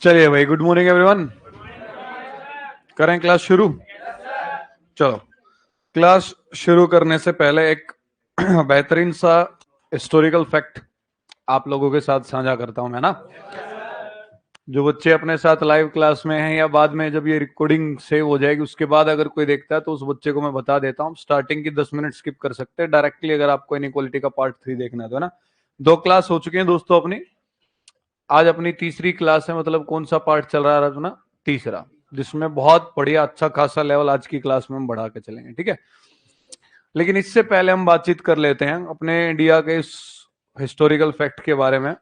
चलिए भाई, good morning everyone. करें क्लास शुरू। चलो, क्लास शुरू करने से पहले एक बेहतरीन सा हिस्टोरिकल फैक्ट आप लोगों के साथ साझा करता हूं मैं ना। जो बच्चे अपने साथ लाइव क्लास में हैं या बाद में जब ये रिकॉर्डिंग सेव हो जाएगी उसके बाद अगर कोई देखता है तो उस बच्चे को मैं बता देता हूँ, स्टार्टिंग की 10 मिनट स्किप कर सकते हैं डायरेक्टली अगर आपको इनइक्वालिटी का पार्ट 3 देखना है तो, है ना। 2 क्लास हो चुकी हैं दोस्तों अपनी। आज अपनी तीसरी क्लास है, मतलब कौन सा पार्ट चल रहा है अपना? तीसरा, जिसमें बहुत बढ़िया अच्छा खासा लेवल आज की क्लास में हम बढ़ा के चलेंगे, ठीक है। लेकिन इससे पहले हम बातचीत कर लेते हैं अपने इंडिया के इस हिस्टोरिकल फैक्ट के बारे में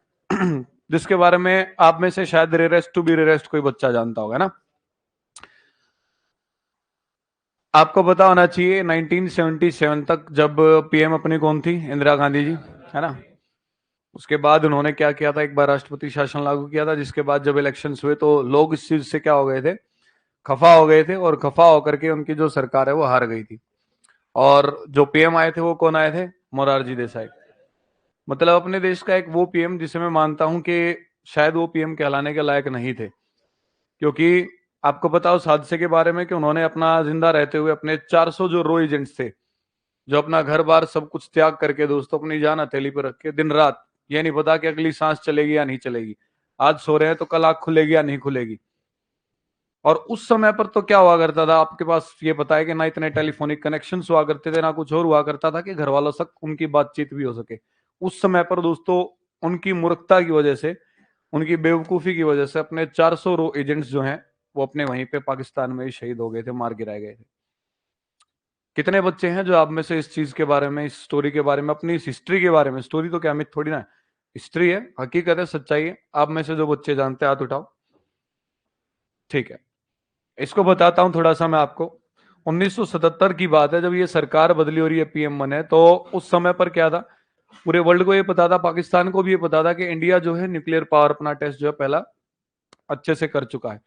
जिसके बारे में आप में से शायद रेरेस्ट टू बी रेरेस्ट कोई बच्चा जानता होगा ना। आपको पता होना चाहिए 1977 तक जब पीएम अपनी कौन थी? इंदिरा गांधी जी, है ना। उसके बाद उन्होंने क्या किया था? एक बार राष्ट्रपति शासन लागू किया था, जिसके बाद जब इलेक्शंस हुए तो लोग इस चीज से क्या हो गए थे? खफा हो गए थे, और खफा होकर के उनकी जो सरकार है वो हार गई थी। और जो पीएम आए थे वो कौन आए थे? मोरारजी देसाई। मतलब अपने देश का एक वो पीएम जिसे मैं मानता हूं कि शायद वो पीएम कहलाने के लायक नहीं थे, क्योंकि आपको पता उस हादसे के बारे में कि उन्होंने अपना जिंदा रहते हुए अपने 400 जो रो एजेंट्स थे, जो अपना घर बार सब कुछ त्याग करके दोस्तों अपनी जान हथेली पर रख के दिन रात, ये नहीं पता कि अगली सांस चलेगी या नहीं चलेगी, आज सो रहे हैं तो कल आंख खुलेगी या नहीं खुलेगी। और उस समय पर तो क्या हुआ करता था, आपके पास ये पता है कि ना इतने टेलीफोनिक कनेक्शन हुआ करते थे, ना कुछ और हुआ करता था कि घर वालों तक उनकी बातचीत भी हो सके। उस समय पर दोस्तों उनकी मूर्खता की वजह से, उनकी बेवकूफी की वजह से अपने 400 रो एजेंट्स जो हैं वो अपने वहीं पे पाकिस्तान में ही शहीद हो गए थे, मार गिराए गए थे। कितने बच्चे हैं जो आप में से इस चीज के बारे में, इस स्टोरी के बारे में, अपनी इस हिस्ट्री के बारे में, स्टोरी तो क्या मिथ थोड़ी ना है, हिस्ट्री है, हकीकत है, सच्चाई है, आप में से जो बच्चे जानते हैं हाथ उठाओ। ठीक है, इसको बताता हूं थोड़ा सा मैं आपको। 1977 की बात है जब ये सरकार बदली हो रही है, पीएम बने, तो उस समय पर क्या था? पूरे वर्ल्ड को ये पता था, पाकिस्तान को भी ये पता था कि इंडिया जो है न्यूक्लियर पावर अपना टेस्ट जो है पहला अच्छे से कर चुका है।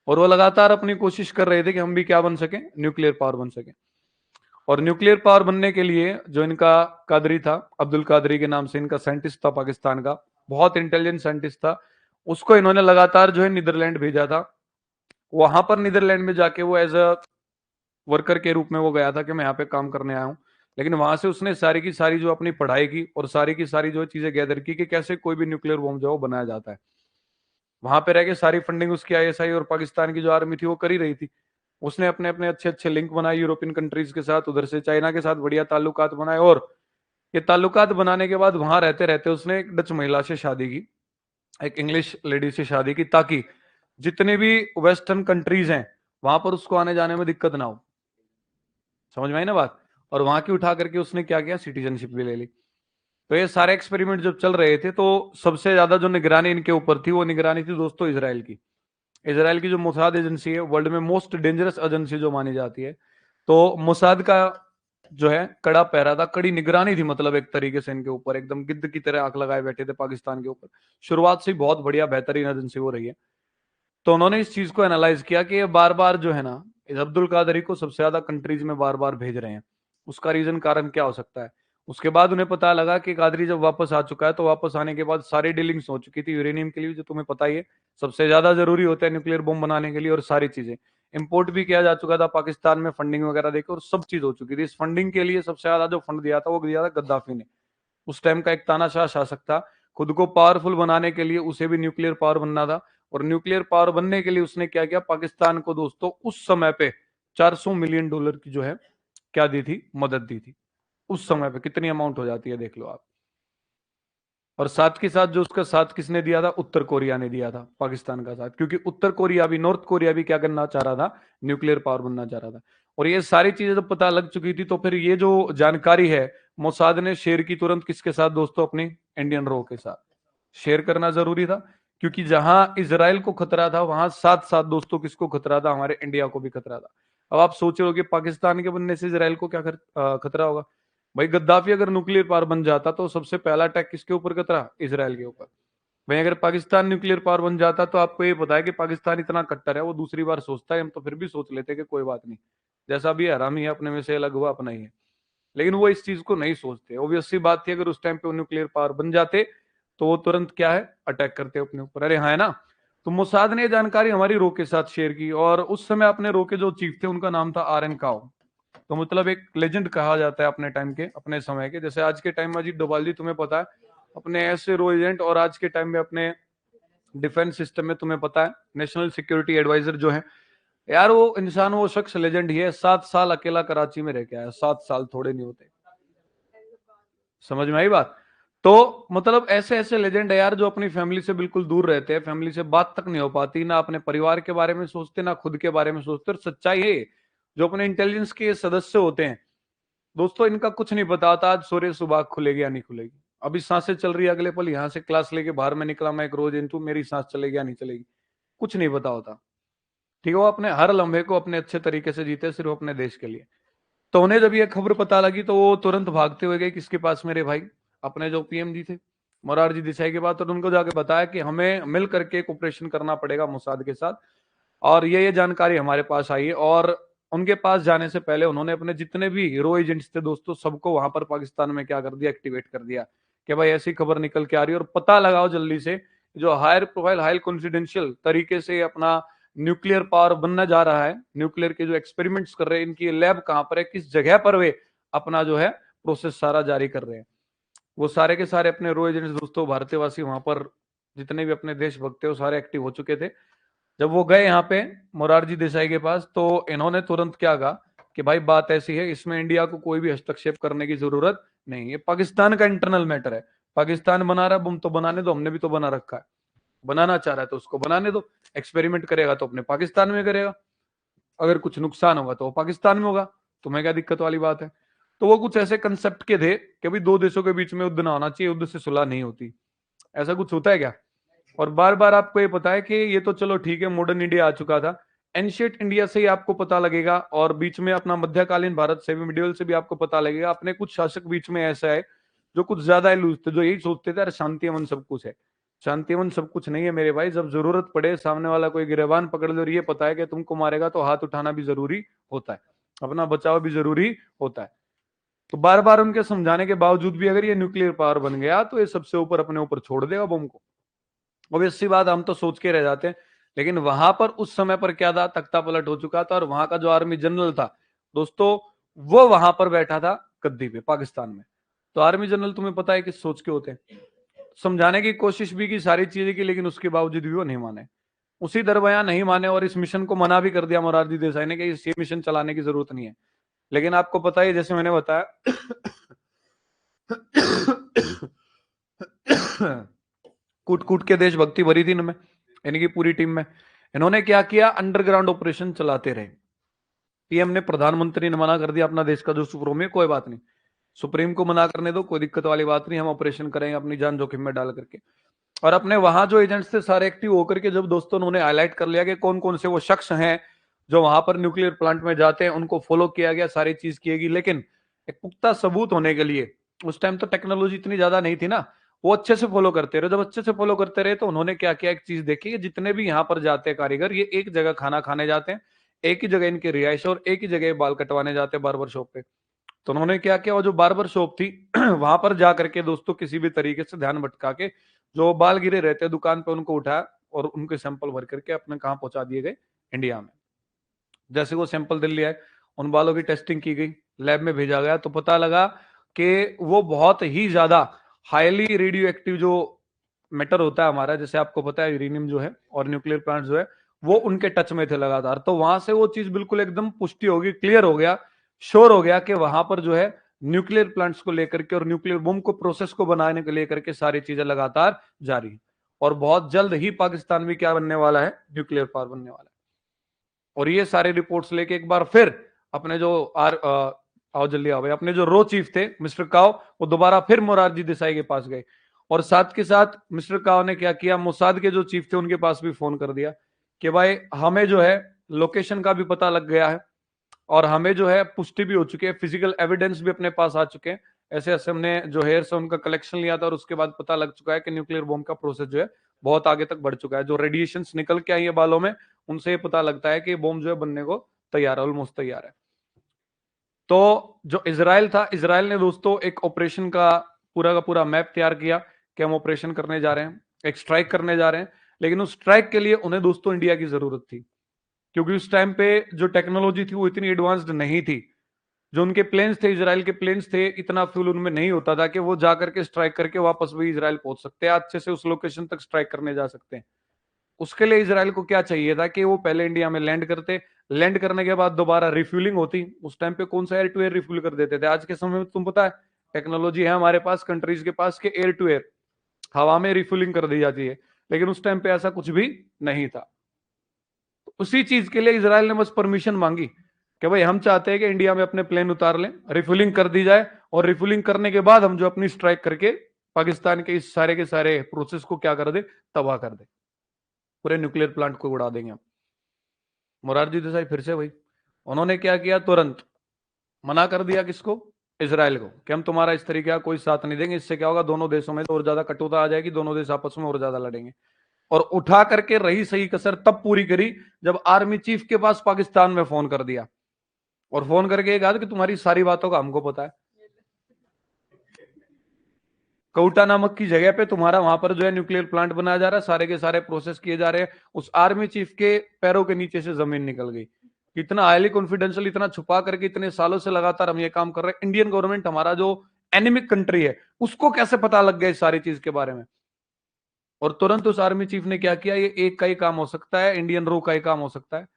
और वो लगातार अपनी कोशिश कर रहे थे कि हम भी क्या बन सके? न्यूक्लियर पावर बन सके। और न्यूक्लियर पावर बनने के लिए जो इनका कादरी था, अब्दुल कादरी के नाम से इनका साइंटिस्ट था पाकिस्तान का, बहुत इंटेलिजेंट साइंटिस्ट था, उसको इन्होंने लगातार जो है नीदरलैंड भेजा था। वहां पर नीदरलैंड में जाके वो एज अ वर्कर के रूप में वो गया था कि मैं यहाँ पे काम करने आया हूँ। लेकिन वहां से उसने सारी की सारी जो अपनी पढ़ाई की और सारी की सारी जो चीजें गैदर की कि कैसे कोई भी न्यूक्लियर बॉम्ब जो है बनाया जाता है। वहां पे रह के सारी फंडिंग उसकी आईएसआई और पाकिस्तान की जो आर्मी थी वो कर ही रही थी। उसने अपने अपने अच्छे अच्छे लिंक बनाए यूरोपियन कंट्रीज के साथ, उधर से चाइना के साथ बढ़िया ताल्लुकात बनाए, और ये ताल्लुकात बनाने के बाद वहां रहते रहते उसने एक डच महिला से शादी की, एक इंग्लिश लेडी से शादी की, ताकि जितने भी वेस्टर्न कंट्रीज हैं वहां पर उसको आने जाने में दिक्कत ना हो। समझ में आई ना बात? और वहां की उठा करके उसने क्या किया? सिटीजनशिप भी ले ली। तो ये सारे एक्सपेरिमेंट जब चल रहे थे तो सबसे ज्यादा जो निगरानी इनके ऊपर थी वो निगरानी थी दोस्तों इसराइल की। इसराइल की जो मोसाद एजेंसी है, वर्ल्ड में मोस्ट डेंजरस एजेंसी जो मानी जाती है, तो मोसाद का जो है कड़ा पहरा था, कड़ी निगरानी थी, मतलब एक तरीके से इनके ऊपर एकदम गिद्ध की तरह आंख लगाए बैठे थे पाकिस्तान के ऊपर। शुरुआत से ही बहुत बढ़िया बेहतरीन एजेंसी हो रही है। तो उन्होंने इस चीज को एनालाइज किया कि ये बार बार जो है ना, इस अब्दुल कादरी को सबसे ज्यादा कंट्रीज में बार बार भेज रहे हैं, उसका रीजन कारण क्या हो सकता है। उसके बाद उन्हें पता लगा कि कादरी जब वापस आ चुका है तो वापस आने के बाद सारी डीलिंग्स हो चुकी थी यूरेनियम के लिए, जो तुम्हें पता ही है सबसे ज्यादा जरूरी होता है न्यूक्लियर बॉम्ब बनाने के लिए, और सारी चीजें इंपोर्ट भी किया जा चुका था पाकिस्तान में, फंडिंग वगैरह देकर, और सब चीज हो चुकी थी। इस फंडिंग के लिए सबसे ज्यादा जो फंड दिया था वो दिया था गद्दाफी ने। उस टाइम का एक तानाशाह शासक था, खुद को पावरफुल बनाने के लिए उसे भी न्यूक्लियर पावर बनना था। और न्यूक्लियर पावर बनने के लिए उसने क्या किया? पाकिस्तान को दोस्तों उस समय पे 400 मिलियन डॉलर की जो है क्या दी थी? मदद दी थी। उस समय पे कितनी अमाउंट हो जाती है देख लो आप। और साथ के साथ जो उसका साथ किसने दिया था? उत्तर कोरिया ने दिया था पाकिस्तान का साथ, क्योंकि उत्तर कोरिया भी, नॉर्थ कोरिया भी क्या करना चाह रहा था? न्यूक्लियर पावर बनना चाह रहा था। और ये सारी चीजें जब पता लग चुकी थी तो फिर ये जो जानकारी है मोसाद ने शेयर की तुरंत किसके साथ दोस्तों? अपनी इंडियन रो के साथ शेयर करना जरूरी था, क्योंकि जहां इसराइल को खतरा था वहां साथ साथ दोस्तों किसको खतरा था? हमारे इंडिया को भी खतरा था। अब आप सोच रहे हो कि पाकिस्तान के बनने से इसराइल को क्या खतरा होगा? भाई गद्दाफी अगर न्यूक्लियर पावर बन जाता तो सबसे पहला अटैक किसके ऊपर खतरा? इसराइल के ऊपर। भाई अगर पाकिस्तान न्यूक्लियर पावर बन जाता तो आपको ये पता है कि पाकिस्तान इतना कट्टर है, वो दूसरी बार सोचता है, हम तो फिर भी सोच लेते कि कोई बात नहीं, जैसा भी है हरामी है, अपने में से अलग हुआ अपना ही है। लेकिन वो इस चीज को नहीं सोचते। ऑब्वियस सी बात थी, अगर उस टाइम पे न्यूक्लियर पावर बन जाते तो वो तुरंत क्या है? अटैक करते अपने ऊपर। अरे हाँ, है ना। तो मोसाद ने ये जानकारी हमारी रो के साथ शेयर की, और उस समय अपने रो के जो चीफ थे उनका नाम था आर एन काओ। तो मतलब एक लेजेंड कहा जाता है अपने टाइम के, अपने समय के। जैसे आज के टाइम में अजीत डोभाल जी, तुम्हें पता है, अपने ऐसे रो एजेंट, और आज के टाइम में अपने डिफेंस सिस्टम में तुम्हें पता है नेशनल सिक्योरिटी एडवाइजर जो है यार, वो इंसान, वो शख्स लेजेंड ही है। 7 साल अकेला कराची में रह के आया, 7 साल थोड़े नहीं होते। समझ में आई बात? तो मतलब ऐसे ऐसे लेजेंड है यार, जो अपनी फैमिली से बिल्कुल दूर रहते हैं, फैमिली से बात तक नहीं हो पाती, ना अपने परिवार के बारे में सोचते, ना खुद के बारे में सोचते। और सच्चाई है, जो अपने इंटेलिजेंस के सदस्य होते हैं दोस्तों, इनका कुछ नहीं पता होता आज सोरे सुबह खुलेगी या नहीं खुलेगी, अभी सांसें चल रही है, अगले पल यहाँ से क्लास लेके बाहर में निकला मैं एक रोज इंटू, मेरी सांस चलेगी या नहीं चलेगी, कुछ नहीं पता होता। ठीक है, वो अपने हर लम्हे को अपने अच्छे तरीके से जीते, सिर्फ अपने देश के लिए। तो उन्हें जब ये खबर पता लगी तो वो तुरंत भागते हुए गए किसके पास, मेरे भाई अपने जो पीएम जी थे मोरारजी देसाई के पास, और उनको जाके बताया कि हमें मिल करके एक ऑपरेशन करना पड़ेगा मोसाद के साथ, और ये जानकारी हमारे पास आई है। और उनके पास जाने से पहले उन्होंने अपने जितने भी हीरो एजेंट्स थे दोस्तों, सबको वहां पर पाकिस्तान में क्या कर दिया, एक्टिवेट कर दिया कि भाई ऐसी खबर निकल के आ रही है और पता लगाओ जल्दी से, जो हायर प्रोफाइल हाई कॉन्फिडेंशियल तरीके से अपना न्यूक्लियर पावर बनना जा रहा है, न्यूक्लियर के जो एक्सपेरिमेंट्स कर रहे हैं, इनकी लैब कहां पर है, किस जगह पर वे अपना जो है प्रोसेस सारा जारी कर रहे हैं। वो सारे के सारे अपने रो एजेंट्स दोस्तों, भारतीयवासी वहां पर जितने भी अपने देशभक्त थे वो सारे एक्टिव हो चुके थे। जब वो गए यहाँ पे मोरारजी देसाई के पास, तो इन्होंने तुरंत क्या कहा कि भाई बात ऐसी है, इसमें इंडिया को कोई भी हस्तक्षेप करने की जरूरत नहीं, ये पाकिस्तान का इंटरनल मैटर है। पाकिस्तान बना रहा है बम तो बनाने दो, हमने भी तो बना रखा है। बनाना चाह रहा है तो उसको बनाने दो, एक्सपेरिमेंट करेगा तो अपने पाकिस्तान में करेगा, अगर कुछ नुकसान होगा तो वो पाकिस्तान में होगा, तुम्हें क्या दिक्कत वाली बात है। तो वो कुछ ऐसे कंसेप्ट के थे कि भाई दो देशों के बीच में युद्ध ना होना चाहिए, युद्ध से सुलह नहीं होती, ऐसा कुछ होता है क्या? और बार बार आपको ये पता है कि ये तो चलो ठीक है, मॉडर्न इंडिया आ चुका था, एंशियंट इंडिया से ही आपको पता लगेगा, और बीच में अपना मध्यकालीन भारत से भी, मिडिवल से भी आपको पता लगेगा, अपने कुछ शासक बीच में ऐसा है जो कुछ ज्यादा लूज थे, जो यही सोचते थे अरे शांति अमन सब कुछ है। शांति अमन सब कुछ नहीं है मेरे भाई, जब जरूरत पड़े, सामने वाला कोई गिरबान पकड़ ले और ये पता है कि तुमको मारेगा, तो हाथ उठाना भी जरूरी होता है, अपना बचाव भी जरूरी होता है। तो बार बार उनके समझाने के बावजूद भी अगर ये न्यूक्लियर पावर बन गया तो ये सबसे ऊपर अपने ऊपर छोड़ देगा बम को। ऑब्वियस सी बात, हम तो सोच के रह जाते हैं। लेकिन वहां पर उस समय पर क्या था, तख्ता पलट हो चुका था, और वहां का जो आर्मी जनरल था दोस्तों, वो वहां पर बैठा था गद्दी पे पाकिस्तान में। तो आर्मी जनरल तुम्हें पता है किस सोच के होते हैं, समझाने की कोशिश भी की सारी चीजें की, लेकिन उसके बावजूद भी वो नहीं माने, उसी दरबया नहीं माने, और इस मिशन को मना भी कर दिया मोरारजी देसाई ने कि इस ये मिशन चलाने की जरूरत नहीं है। लेकिन आपको पता है, जैसे मैंने बताया कूट कूट के देशभक्ति भरी थी इनमें, इनकी पूरी टीम में। इन्होंने क्या किया, अंडरग्राउंड ऑपरेशन चलाते रहे। पीएम ने, प्रधानमंत्री ने मना कर दिया, अपना देश का जो सुप्रीम है, कोई बात नहीं, सुप्रीम को मना करने दो, कोई दिक्कत वाली बात नहीं, हम ऑपरेशन करेंगे अपनी जान जोखिम में डाल करके। और अपने वहां जो एजेंट्स थे सारे एक्टिव होकर के, जब दोस्तों उन्होंने हाईलाइट कर लिया कि कौन कौन से वो शख्स हैं जो वहां पर न्यूक्लियर प्लांट में जाते हैं, उनको फॉलो किया गया, सारी चीज की गई। लेकिन एक पुख्ता सबूत होने के लिए, उस टाइम तो टेक्नोलॉजी इतनी ज्यादा नहीं थी ना, वो अच्छे से फॉलो करते रहे। जब अच्छे से फॉलो करते रहे तो उन्होंने क्या किया, एक चीज देखी कि जितने भी यहाँ पर जाते हैं कारीगर, ये एक जगह खाना खाने जाते हैं, एक ही जगह इनकी रिहाइश, और एक ही जगह बाल कटवाने जाते हैं बार्बर शॉप पे। तो उन्होंने क्या किया, वो जो बार्बर शॉप थी वहां पर जा करके दोस्तों किसी भी तरीके से ध्यान भटका के जो बाल गिरे रहते दुकान पे, उनको उठाया और उनके सैंपल भर करके अपने कहाँ पहुंचा दिए गए, इंडिया में। जैसे वो सैंपल दिल्ली आए, उन बालों की टेस्टिंग की गई, लैब में भेजा गया, तो पता लगा कि वो बहुत ही ज्यादा हाईली रेडियो एक्टिव जो मैटर होता है हमारा, जैसे आपको पता है यूरेनियम जो है और न्यूक्लियर प्लांट जो है, वो उनके टच में थे लगातार। तो वहां से वो चीज बिल्कुल एकदम पुष्टि होगी, क्लियर हो गया, श्योर हो गया कि वहां पर जो है न्यूक्लियर प्लांट्स को लेकर के और न्यूक्लियर बम को प्रोसेस को बनाने को लेकर के सारी चीजें लगातार जारी। और बहुत जल्द ही पाकिस्तान भी क्या बनने वाला है, न्यूक्लियर पावर बनने वाला है। और ये सारे रिपोर्ट्स लेके एक बार फिर अपने जो आओ जल्दी आओ भाई, अपने जो रो चीफ थे मिस्टर काओ, वो दोबारा फिर मोरारजी देसाई के पास गए। और साथ के साथ मिस्टर काओ ने क्या किया, मोसाद के जो चीफ थे उनके पास भी फोन कर दिया कि भाई हमें जो है लोकेशन का भी पता लग गया है, और हमें जो है पुष्टि भी हो चुकी है, फिजिकल एविडेंस भी अपने पास आ चुके हैं। ऐसे ऐसे हमने जो हेयर से उनका कलेक्शन लिया था, और उसके बाद पता लग चुका है कि न्यूक्लियर बॉम्ब का प्रोसेस जो है बहुत आगे तक बढ़ चुका है। जो रेडिएशन निकल के आई है बालों में, उनसे ये पता लगता है कि बॉम्ब जो है बनने को तैयार है, ऑलमोस्ट तैयार है। तो जो इसराइल था, इसराइल ने दोस्तों एक ऑपरेशन का पूरा मैप तैयार किया कि हम ऑपरेशन करने जा रहे हैं, एक स्ट्राइक करने जा रहे हैं। लेकिन उस स्ट्राइक के लिए उन्हें दोस्तों इंडिया की जरूरत थी, क्योंकि उस टाइम पे जो टेक्नोलॉजी थी वो इतनी एडवांस्ड नहीं थी। जो उनके प्लेन्स थे, इजराइल के प्लेन्स थे, इतना फ्यूल उनमें नहीं होता था कि वो जा करके स्ट्राइक करके वापस भी इजराइल पहुंच सकते हैं, अच्छे से उस लोकेशन तक स्ट्राइक करने जा सकते हैं। उसके लिए इजराइल को क्या चाहिए था कि वो पहले इंडिया में लैंड करते, लैंड करने के बाद दोबारा रिफ्यूलिंग होती। उस टाइम पे कौन सा एयर टू एयर रिफ्यूल कर देते थे? आज के समय में तुम पता है टेक्नोलॉजी है हमारे पास, कंट्रीज के पास, के एयर टू एयर हवा में रिफ्यूलिंग कर दी जाती है, लेकिन उस टाइम पे ऐसा कुछ भी नहीं था। उसी चीज के लिए इसराइल ने बस परमिशन मांगी कि भाई हम चाहते हैं कि इंडिया में अपने प्लेन उतार लें, रिफ्यूलिंग कर दी जाए, और रिफ्यूलिंग करने के बाद हम जो अपनी स्ट्राइक करके पाकिस्तान के इस सारे के सारे प्रोसेस को क्या कर दे, तबाह कर दे, पूरे न्यूक्लियर प्लांट को उड़ा देंगे हम। मोरारजी देसाई फिर से वही, उन्होंने क्या किया, तुरंत मना कर दिया किसको, इसराइल को, कि हम तुम्हारा इस तरीके का कोई साथ नहीं देंगे। इससे क्या होगा, दोनों देशों में तो और ज्यादा कटुता आ जाएगी, दोनों देश आपस में और ज्यादा लड़ेंगे। और उठा करके रही सही कसर तब पूरी करी जब आर्मी चीफ के पास पाकिस्तान में फोन कर दिया, और फोन करके कहा कि तुम्हारी सारी बातों का हमको पता है, कौटा नामक की जगह पे तुम्हारा वहां पर जो है न्यूक्लियर प्लांट बनाया जा रहा है, सारे के सारे प्रोसेस किए जा रहे हैं। उस आर्मी चीफ के पैरों के नीचे से जमीन निकल गई। इतना हाईली कॉन्फिडेंशियल, इतना छुपा करके इतने सालों से लगातार हम ये काम कर रहे हैं, इंडियन गवर्नमेंट हमारा जो एनिमिक कंट्री है उसको कैसे पता लग गया इस सारी चीज के बारे में? और तुरंत उस आर्मी चीफ ने क्या किया, ये एक का ही काम हो सकता है, इंडियन रो का ही काम हो सकता है।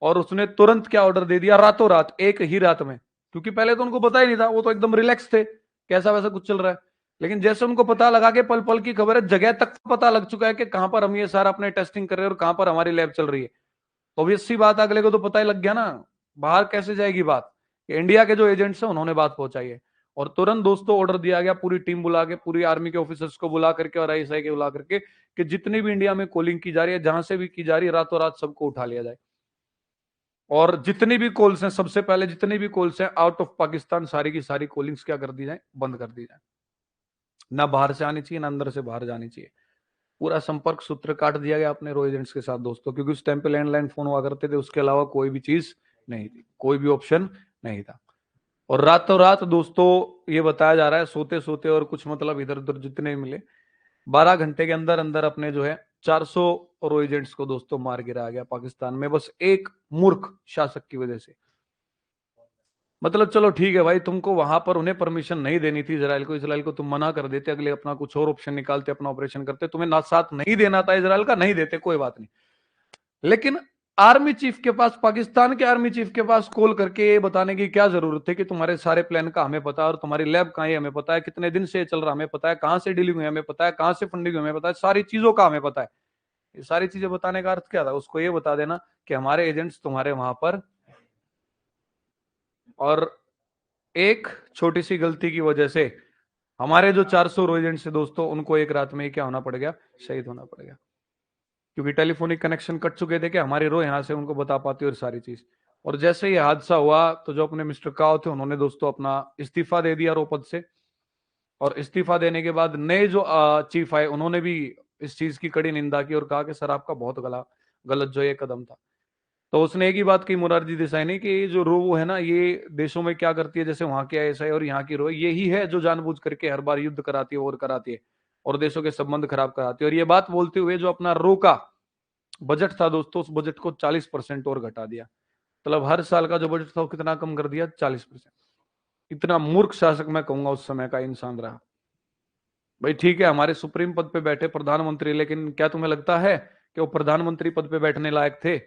और उसने तुरंत क्या ऑर्डर दे दिया, रातों रात, एक ही रात में, क्योंकि पहले तो उनको पता ही नहीं था, वो तो एकदम रिलैक्स थे, कैसा वैसा कुछ चल रहा है। लेकिन जैसे उनको पता लगा कि पल पल की खबर है, जगह तक पता लग चुका है कि कहां पर हम ये सारा अपने टेस्टिंग कर रहे हैं और कहां पर हमारी लैब चल रही है, तो ऑब्वियस सी बात, अगले को तो पता ही लग गया ना, बाहर कैसे जाएगी बात, कि इंडिया के जो एजेंट्स हैं उन्होंने बात पहुंचाई है। और तुरंत दोस्तों ऑर्डर दिया गया, पूरी टीम बुला के, पूरी आर्मी के ऑफिसर्स को बुला करके और आईएसआई के बुला करके, कि जितनी भी इंडिया में कॉलिंग की जा रही है, जहां से भी की जा रही है, रातों रात सबको उठा लिया जाए। और जितनी भी कॉल्स हैं, सबसे पहले जितनी भी कॉल्स हैं आउट ऑफ पाकिस्तान, सारी की सारी कॉलिंग्स क्या कर दी जाए, बंद कर दी जाए। ना बाहर से आनी चाहिए, ना अंदर से बाहर जानी चाहिए। पूरा संपर्क सूत्र काट दिया गया अपने रो एजेंट्स के साथ दोस्तों, क्योंकि उस टाइम पे लैंडलाइन फोन हुआ करते थे, उसके अलावा कोई भी चीज नहीं थी, कोई भी ऑप्शन नहीं था। और रातों रात दोस्तों ये बताया जा रहा है, सोते सोते और कुछ मतलब इधर उधर जितने मिले, 12 घंटे के अंदर अंदर अपने जो है 400 रो एजेंट्स को दोस्तों मार गिराया गया पाकिस्तान में, बस एक मूर्ख शासक की वजह से। मतलब चलो ठीक है भाई, तुमको वहां पर उन्हें परमिशन नहीं देनी थी इसराइल को, इसराइल को तुम मना कर देते, अगले अपना कुछ और ऑप्शन निकालते, अपना ऑपरेशन करते, तुम्हें ना साथ नहीं देना था इसराइल का, नहीं देते, कोई बात नहीं। लेकिन आर्मी चीफ के पास, पाकिस्तान के आर्मी चीफ के पास कॉल करके ये बताने की क्या जरूरत थी कि तुम्हारे सारे प्लान का हमें पता है, और तुम्हारी लैब कहाँ है हमें पता है, कितने दिन से चल रहा हमें पता है, कहां से डीलिंग हुई हमें पता है, कहां से फंडिंग हुई हमें पता है, सारी चीजों का हमें पता है। ये सारी चीजें बताने का अर्थ क्या था, उसको ये बता देना कि हमारे एजेंट्स तुम्हारे वहां पर, और एक छोटी सी गलती की वजह से हमारे जो 400 रो एजेंट्स थे दोस्तों, उनको एक रात में ही क्या होना पड़ गया, शहीद होना पड़ गया, क्योंकि टेलीफोनिक कनेक्शन कट चुके थे कि हमारे रो यहाँ से उनको बता पाती और सारी चीज। और जैसे ही हादसा हुआ तो जो अपने मिस्टर काओ थे, उन्होंने दोस्तों अपना इस्तीफा दे दिया रो पद से। और इस्तीफा देने के बाद नए जो चीफ आए, उन्होंने भी इस चीज की कड़ी निंदा की और कहा कि सर आपका बहुत गलत जो ये कदम था। तो उसने एक ही बात की, मोरारजी देसाई ने, कि ये जो रो है ना, ये देशों में क्या करती है, जैसे वहां की आईएसआई और यहाँ की रो, यही है जो जानबूझ करके हर बार युद्ध कराती है और कराती है, और देशों के संबंध खराब कराती है। और ये बात बोलते हुए जो अपना रो का बजट था दोस्तों, उस बजट को 40% और घटा दिया। मतलब हर साल का जो बजट था वो कितना कम कर दिया, 40%। इतना मूर्ख शासक मैं कहूंगा उस समय का इंसान रहा। भाई ठीक है, हमारे सुप्रीम पद पे बैठे प्रधानमंत्री, लेकिन क्या तुम्हें लगता है कि वो प्रधानमंत्री पद पे बैठने लायक थे?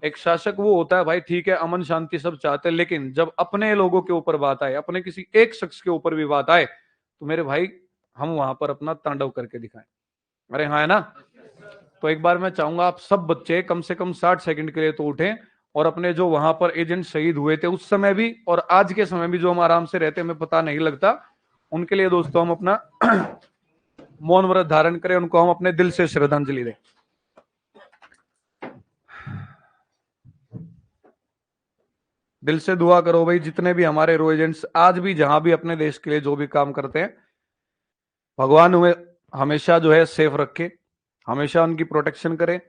एक शासक वो होता है भाई, ठीक है, अमन शांति सब चाहते हैं, लेकिन जब अपने लोगों के ऊपर बात आए, अपने किसी एक शख्स के ऊपर भी बात आए, तो मेरे भाई हम वहां पर अपना तांडव करके दिखाएं। अरे हाँ, है ना? तो एक बार मैं चाहूंगा आप सब बच्चे कम से कम 60 सेकंड के लिए तो उठें, और अपने जो वहां पर एजेंट शहीद हुए थे उस समय भी और आज के समय भी, जो हम आराम से रहते हमें पता नहीं लगता, उनके लिए दोस्तों हम अपना मौन व्रत धारण करें, उनको हम अपने दिल से श्रद्धांजलि दें। दिल से दुआ करो भाई, जितने भी हमारे रो एजेंट्स आज भी जहां भी अपने देश के लिए जो भी काम करते हैं, भगवान उन्हें हमेशा जो है सेफ रखे, हमेशा उनकी प्रोटेक्शन करे।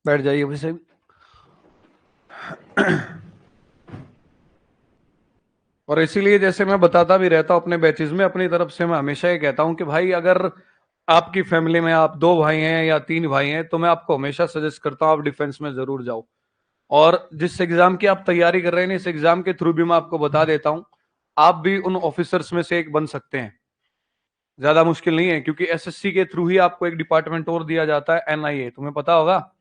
बैठ जाइए वैसे। और इसीलिए जैसे मैं बताता भी रहता हूँ अपने बैचेज में, अपनी तरफ से मैं हमेशा ये कहता हूँ कि भाई अगर आपकी फैमिली में आप 2 भाई हैं या 3 भाई हैं तो मैं आपको हमेशा सजेस्ट करता हूँ आप डिफेंस में जरूर जाओ। और जिस एग्जाम की आप तैयारी कर रहे हैं इस एग्जाम के थ्रू भी मैं आपको बता देता हूँ, आप भी उन ऑफिसर्स में से एक बन सकते हैं। ज्यादा मुश्किल नहीं है, क्योंकि एसएससी के थ्रू ही आपको एक डिपार्टमेंट और दिया जाता है, एनआईए, तुम्हें पता होगा,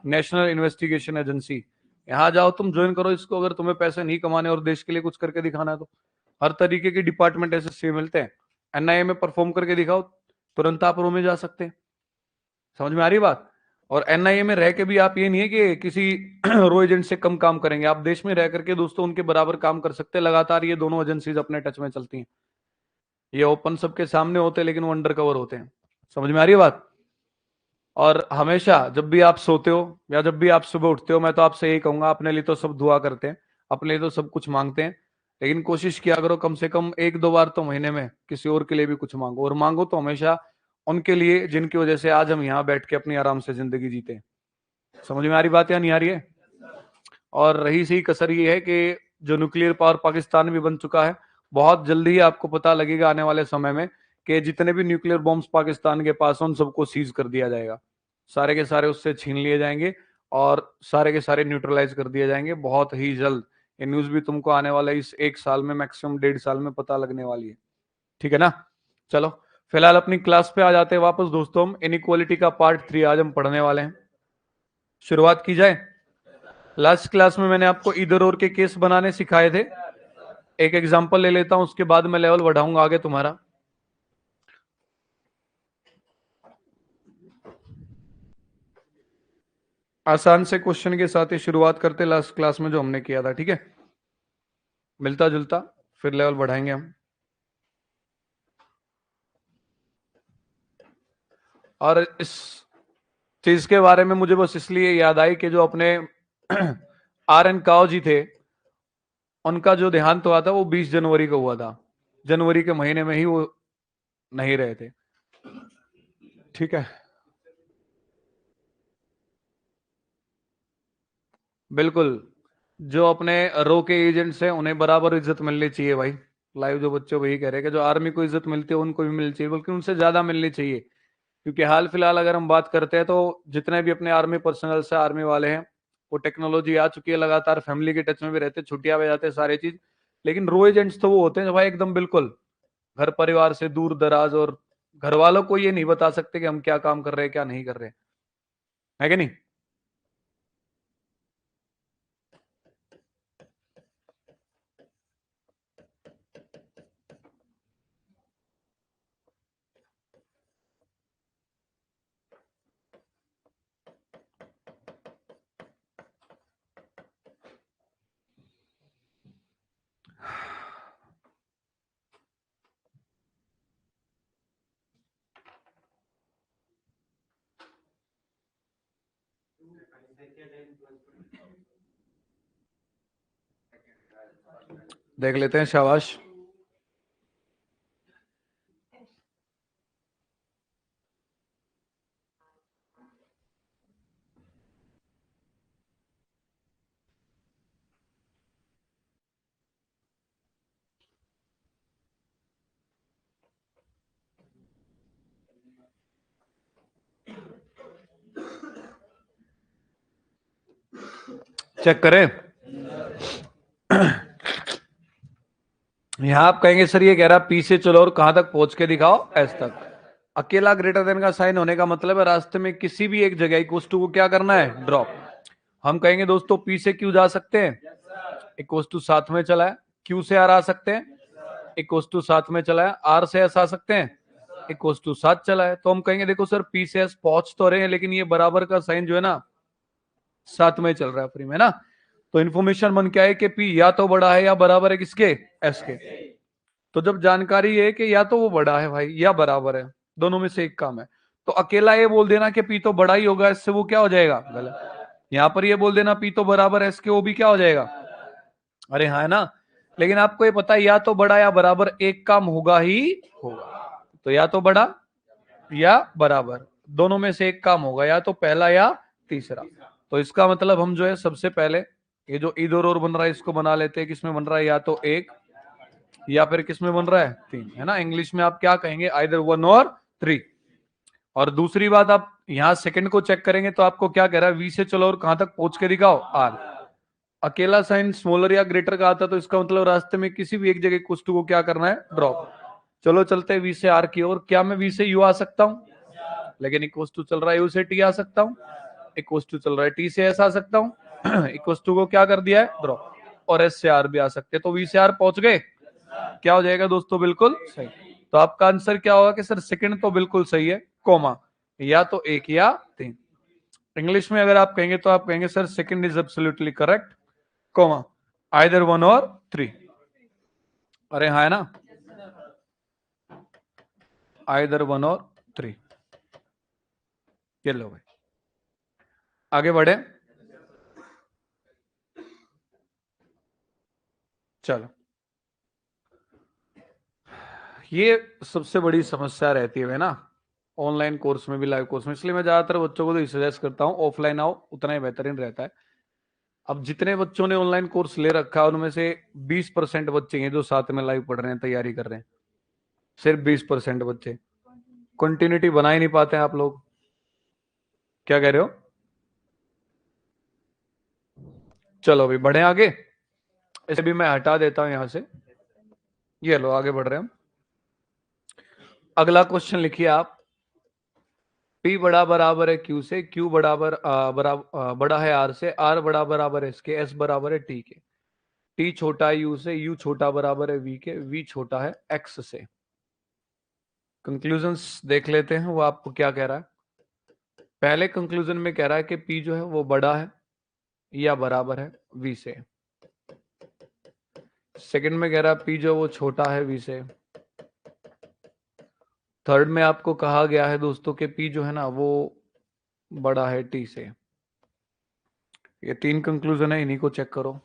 नेशनल इन्वेस्टिगेशन एजेंसी। यहाँ जाओ, तुम ज्वाइन करो इसको, अगर तुम्हें पैसे नहीं कमाने और देश के लिए कुछ करके दिखाना है तो। हर तरीके के डिपार्टमेंट एसएससी में मिलते हैं। एनआईए में परफॉर्म करके दिखाओ, तुरंत आप रो में जा सकते हैं। समझ में आ रही बात। और एनआईए में रह के भी आप ये नहीं है कि किसी रो एजेंट से कम काम करेंगे, आप देश में रह करके दोस्तों उनके बराबर काम कर सकते हैं लगातार। ये दोनों एजेंसीज अपने टच में चलती हैं। ये ओपन सबके सामने होते हैं लेकिन वो अंडर कवर होते हैं। समझ में आ रही है बात। और हमेशा जब भी आप सोते हो या जब भी आप सुबह उठते हो, मैं तो आपसे यही कहूंगा, अपने लिए तो सब दुआ करते हैं, अपने लिए तो सब कुछ मांगते हैं, लेकिन कोशिश किया करो कम से कम 1-2 बार तो महीने में किसी और के लिए भी कुछ मांगो। और मांगो तो हमेशा उनके लिए जिनकी वजह से आज हम यहाँ बैठ के अपनी आराम से जिंदगी जीते हैं। समझ में आ रही बात या नहीं आ रही है। और रही सी कसर ये है कि जो न्यूक्लियर पावर पाकिस्तान भी बन चुका है, बहुत जल्दी ही आपको पता लगेगा आने वाले समय में कि जितने भी न्यूक्लियर बॉम्ब्स पाकिस्तान के पास हैं उन सबको सीज कर दिया जाएगा। सारे के सारे उससे छीन लिए जाएंगे और सारे के सारे न्यूट्रलाइज कर दिए जाएंगे बहुत ही जल्द। ये न्यूज भी तुमको आने वाला इस 1 साल में, मैक्सिमम 1.5 साल में पता लगने वाली है। ठीक है ना। चलो, फिलहाल अपनी क्लास पे आ जाते हैं वापस दोस्तों। हम इनइक्वालिटी का पार्ट 3 आज हम पढ़ने वाले हैं। शुरुआत की जाए। लास्ट क्लास में मैंने आपको इधर और के केस बनाने सिखाए थे। एक एग्जांपल ले लेता हूं, उसके बाद मैं लेवल बढ़ाऊंगा आगे तुम्हारा। आसान से क्वेश्चन के साथ ही शुरुआत करते लास्ट क्लास में जो हमने किया था, ठीक है, मिलता जुलता, फिर लेवल बढ़ाएंगे हम। और इस चीज के बारे में मुझे बस इसलिए याद आई कि जो अपने RN काओ जी थे, उनका जो देहांत हुआ था वो 20 जनवरी को हुआ था। जनवरी के महीने में ही वो नहीं रहे थे। ठीक है, बिल्कुल। जो अपने रो के एजेंट्स हैं उन्हें बराबर इज्जत मिलनी चाहिए भाई। लाइव जो बच्चों वही कह रहे हैं कि जो आर्मी को इज्जत मिलती है उनको भी मिलनी चाहिए, बल्कि उनसे ज्यादा मिलनी चाहिए। क्योंकि हाल फिलहाल अगर हम बात करते हैं तो जितने भी अपने आर्मी पर्सनल से आर्मी वाले हैं, वो टेक्नोलॉजी आ चुकी है, लगातार फैमिली के टच में भी रहते हैं, छुट्टियां भी जाते हैं, सारी चीज। लेकिन रो एजेंट्स तो वो होते हैं जो भाई एकदम बिल्कुल घर परिवार से दूर दराज, और घर वालों को ये नहीं बता सकते कि हम क्या काम कर रहे हैं क्या नहीं कर रहे हैं, है कि नहीं। देख लेते हैं, शाबाश। चेक करें। यहां आप कहेंगे सर ये कह रहा पी से चलो और कहां तक पहुंच के दिखाओ, एस तक। अकेला ग्रेटर देन का साइन होने का मतलब है रास्ते में किसी भी एक जगह इक्वस टू को क्या करना है, ड्रॉप। हम कहेंगे दोस्तों पी से क्यू जा सकते हैं, इक्वस टू साथ में चला है। क्यू से आर आ सकते हैं, इक्वस टू साथ में चला है। आर से एस आ सकते हैं, इक्वस टू साथ चला है। तो हम कहेंगे देखो सर पी से एस पहुंच तो रहे हैं लेकिन ये बराबर का साइन जो है ना साथ में चल रहा है फ्री में ना। तो इन्फॉर्मेशन बन क्या है कि पी या तो बड़ा है या बराबर है किसके, एस के। तो जब जानकारी है कि या तो वो बड़ा है भाई या बराबर है, दोनों में से एक काम है, तो अकेला ये बोल देना कि पी तो बड़ा ही होगा, इससे वो क्या हो जाएगा, गलत। यहां पर ये बोल देना पी तो बराबर है इसके, वो भी क्या हो जाएगा, अरे हाँ है ना। लेकिन आपको ये पता है या तो बड़ा या बराबर एक काम होगा ही होगा। तो या तो बड़ा या बराबर दोनों में से एक काम होगा, या तो पहला या तीसरा। तो इसका मतलब हम जो है सबसे पहले ये जो इधर और बन रहा है इसको बना लेते हैं। किसमें बन रहा है? या तो एक या फिर किसमें बन रहा है? तीन, है ना। इंग्लिश में आप क्या कहेंगे? आइदर वन और थ्री। और दूसरी बात, आप यहां सेकंड को चेक करेंगे तो आपको क्या कह रहा है? वी से चलो और कहां तक पहुंच के दिखाओ? आर। अकेला साइन स्मॉलर या ग्रेटर का आता तो इसका मतलब रास्ते में किसी भी एक जगह कुछ को क्या करना है? ड्रॉप। चलो चलते हैं वी से आर की ओर। क्या मैं वी से यू आ सकता हूं? लेकिन इक्वस टू चल रहा है यू से टी आ सकता हूं। इक्वस टू चल रहा है टी से एस आ सकता हूं। इक्वस टू को क्या कर दिया है? ड्रॉप। और एस से आर भी आ सकते हैं। तो वी से आर पहुंच गए। क्या हो जाएगा दोस्तों? बिल्कुल सही। तो आपका आंसर क्या होगा कि सर सेकंड तो बिल्कुल सही है, कोमा या तो एक या तीन। इंग्लिश में अगर आप कहेंगे तो आप कहेंगे sir second is absolutely correct, comma either one और थ्री। अरे हाँ, है ना, आइदर वन और थ्री। ये लो भाई, आगे बढ़े। चलो, ये सबसे बड़ी समस्या रहती है ना ऑनलाइन कोर्स में भी, लाइव कोर्स में। इसलिए मैं ज्यादातर बच्चों को तो सजेस्ट करता हूँ ऑफलाइन आओ, उतना ही बेहतरीन रहता है। अब जितने बच्चों ने ऑनलाइन कोर्स ले रखा है उनमें से 20% बच्चे हैं जो साथ में लाइव पढ़ रहे हैं, तैयारी कर रहे हैं। सिर्फ 20% बच्चे कंटिन्यूटी बना ही नहीं पाते हैं। आप लोग क्या कह रहे हो? चलो अभी बढ़े आगे। इसे भी मैं हटा देता हूं यहां से। ये लो, आगे बढ़ रहे हैं हम। अगला क्वेश्चन लिखिए आप। P बड़ा बराबर है Q से, Q बराबर बड़ा है R से, R बड़ा बराबर है इसके, S बराबर है T के। T छोटा है U से, U छोटा बराबर है V के, V छोटा है X से। कंक्लूजन्स देख लेते हैं वो आपको क्या कह रहा है। पहले कंक्लूजन में कह रहा है कि P जो है वो बड़ा है या बराबर है V से। सेकंड में कह रहा है P जो वो छोटा है V से। थर्ड में आपको कहा गया है दोस्तों कि P जो है ना वो बड़ा है T से। ये तीन कंक्लूजन है, इन्हीं को चेक करो।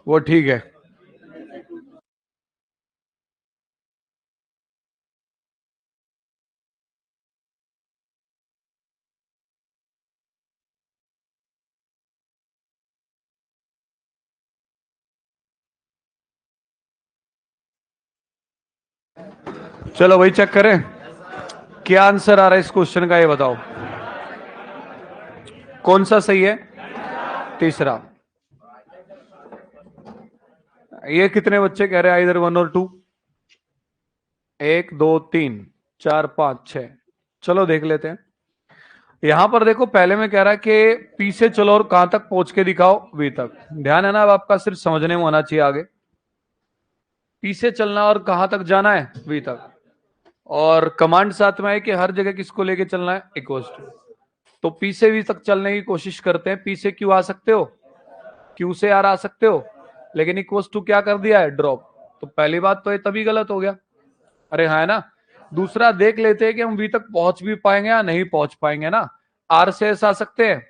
वो ठीक है। चलो वही चेक करें क्या आंसर आ रहा है इस क्वेश्चन का, ये बताओ कौन सा सही है? तीसरा। ये कितने बच्चे कह रहे हैं इधर वन और टू? एक, दो, तीन, चार, पांच, छह। चलो देख लेते हैं। यहां पर देखो, पहले में कह रहा है कि पी से चलो और कहां तक पहुंच के दिखाओ? वी तक। ध्यान है ना अब आपका, सिर्फ समझने में होना चाहिए आगे। पी से चलना और कहां तक जाना है? वी तक। और कमांड साथ में है कि हर जगह किसको लेके चलना है? Equal to. तो पी से वी तक चलने की कोशिश करते हैं। पी से क्यू आ सकते हो, क्यू से आर आ सकते हो, लेकिन इक्वस टू क्या कर दिया है? ड्रॉप। तो पहली बात तो ये तभी गलत हो गया। अरे हाँ, है ना। दूसरा देख लेते हैं कि हम वी तक पहुंच भी पाएंगे या नहीं पहुंच पाएंगे ना। आर से एस आ सकते हैं,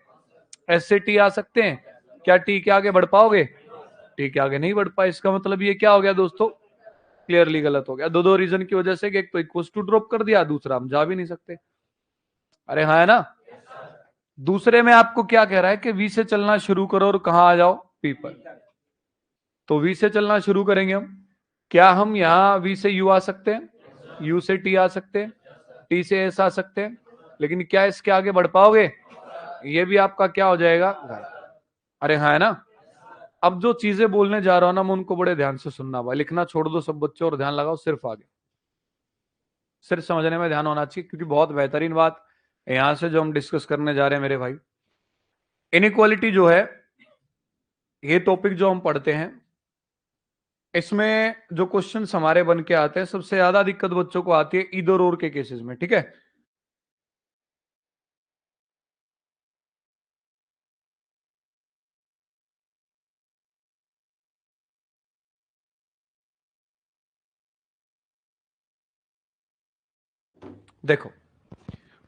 एस से टी आ सकते हैं। क्या टी के आगे बढ़ पाओगे? टी के आगे नहीं बढ़ पाए। इसका मतलब ये क्या हो गया दोस्तों? क्लियरली गलत हो गया। दो दो रीजन की वजह से कि एक तो इक्वस टू ड्रॉप कर दिया, दूसरा हम जा भी नहीं सकते। अरे हाँ, है ना। दूसरे में आपको क्या कह रहा है कि वी से चलना शुरू करो और कहां आ जाओ? पी पर। तो वी से चलना शुरू करेंगे हम। क्या हम यहां वी से यू आ सकते हैं, यू से टी आ सकते हैं, टी से एस आ सकते हैं, लेकिन क्या इसके आगे बढ़ पाओगे? ये भी आपका क्या हो जाएगा? अरे हाँ, है ना। अब जो चीजें बोलने जा रहा हूं ना, मैं उनको बड़े ध्यान से सुनना भाई। लिखना छोड़ दो सब बच्चों और ध्यान लगाओ सिर्फ आगे। सिर्फ समझने में ध्यान होना चाहिए, क्योंकि बहुत बेहतरीन बात यहां से जो हम डिस्कस करने जा रहे हैं मेरे भाई, इनइक्वालिटी जो है, ये टॉपिक जो हम पढ़ते हैं, इसमें जो क्वेश्चंस हमारे बन के आते हैं, सबसे ज्यादा दिक्कत बच्चों को आती है इधर और के केसेस में। ठीक है, देखो,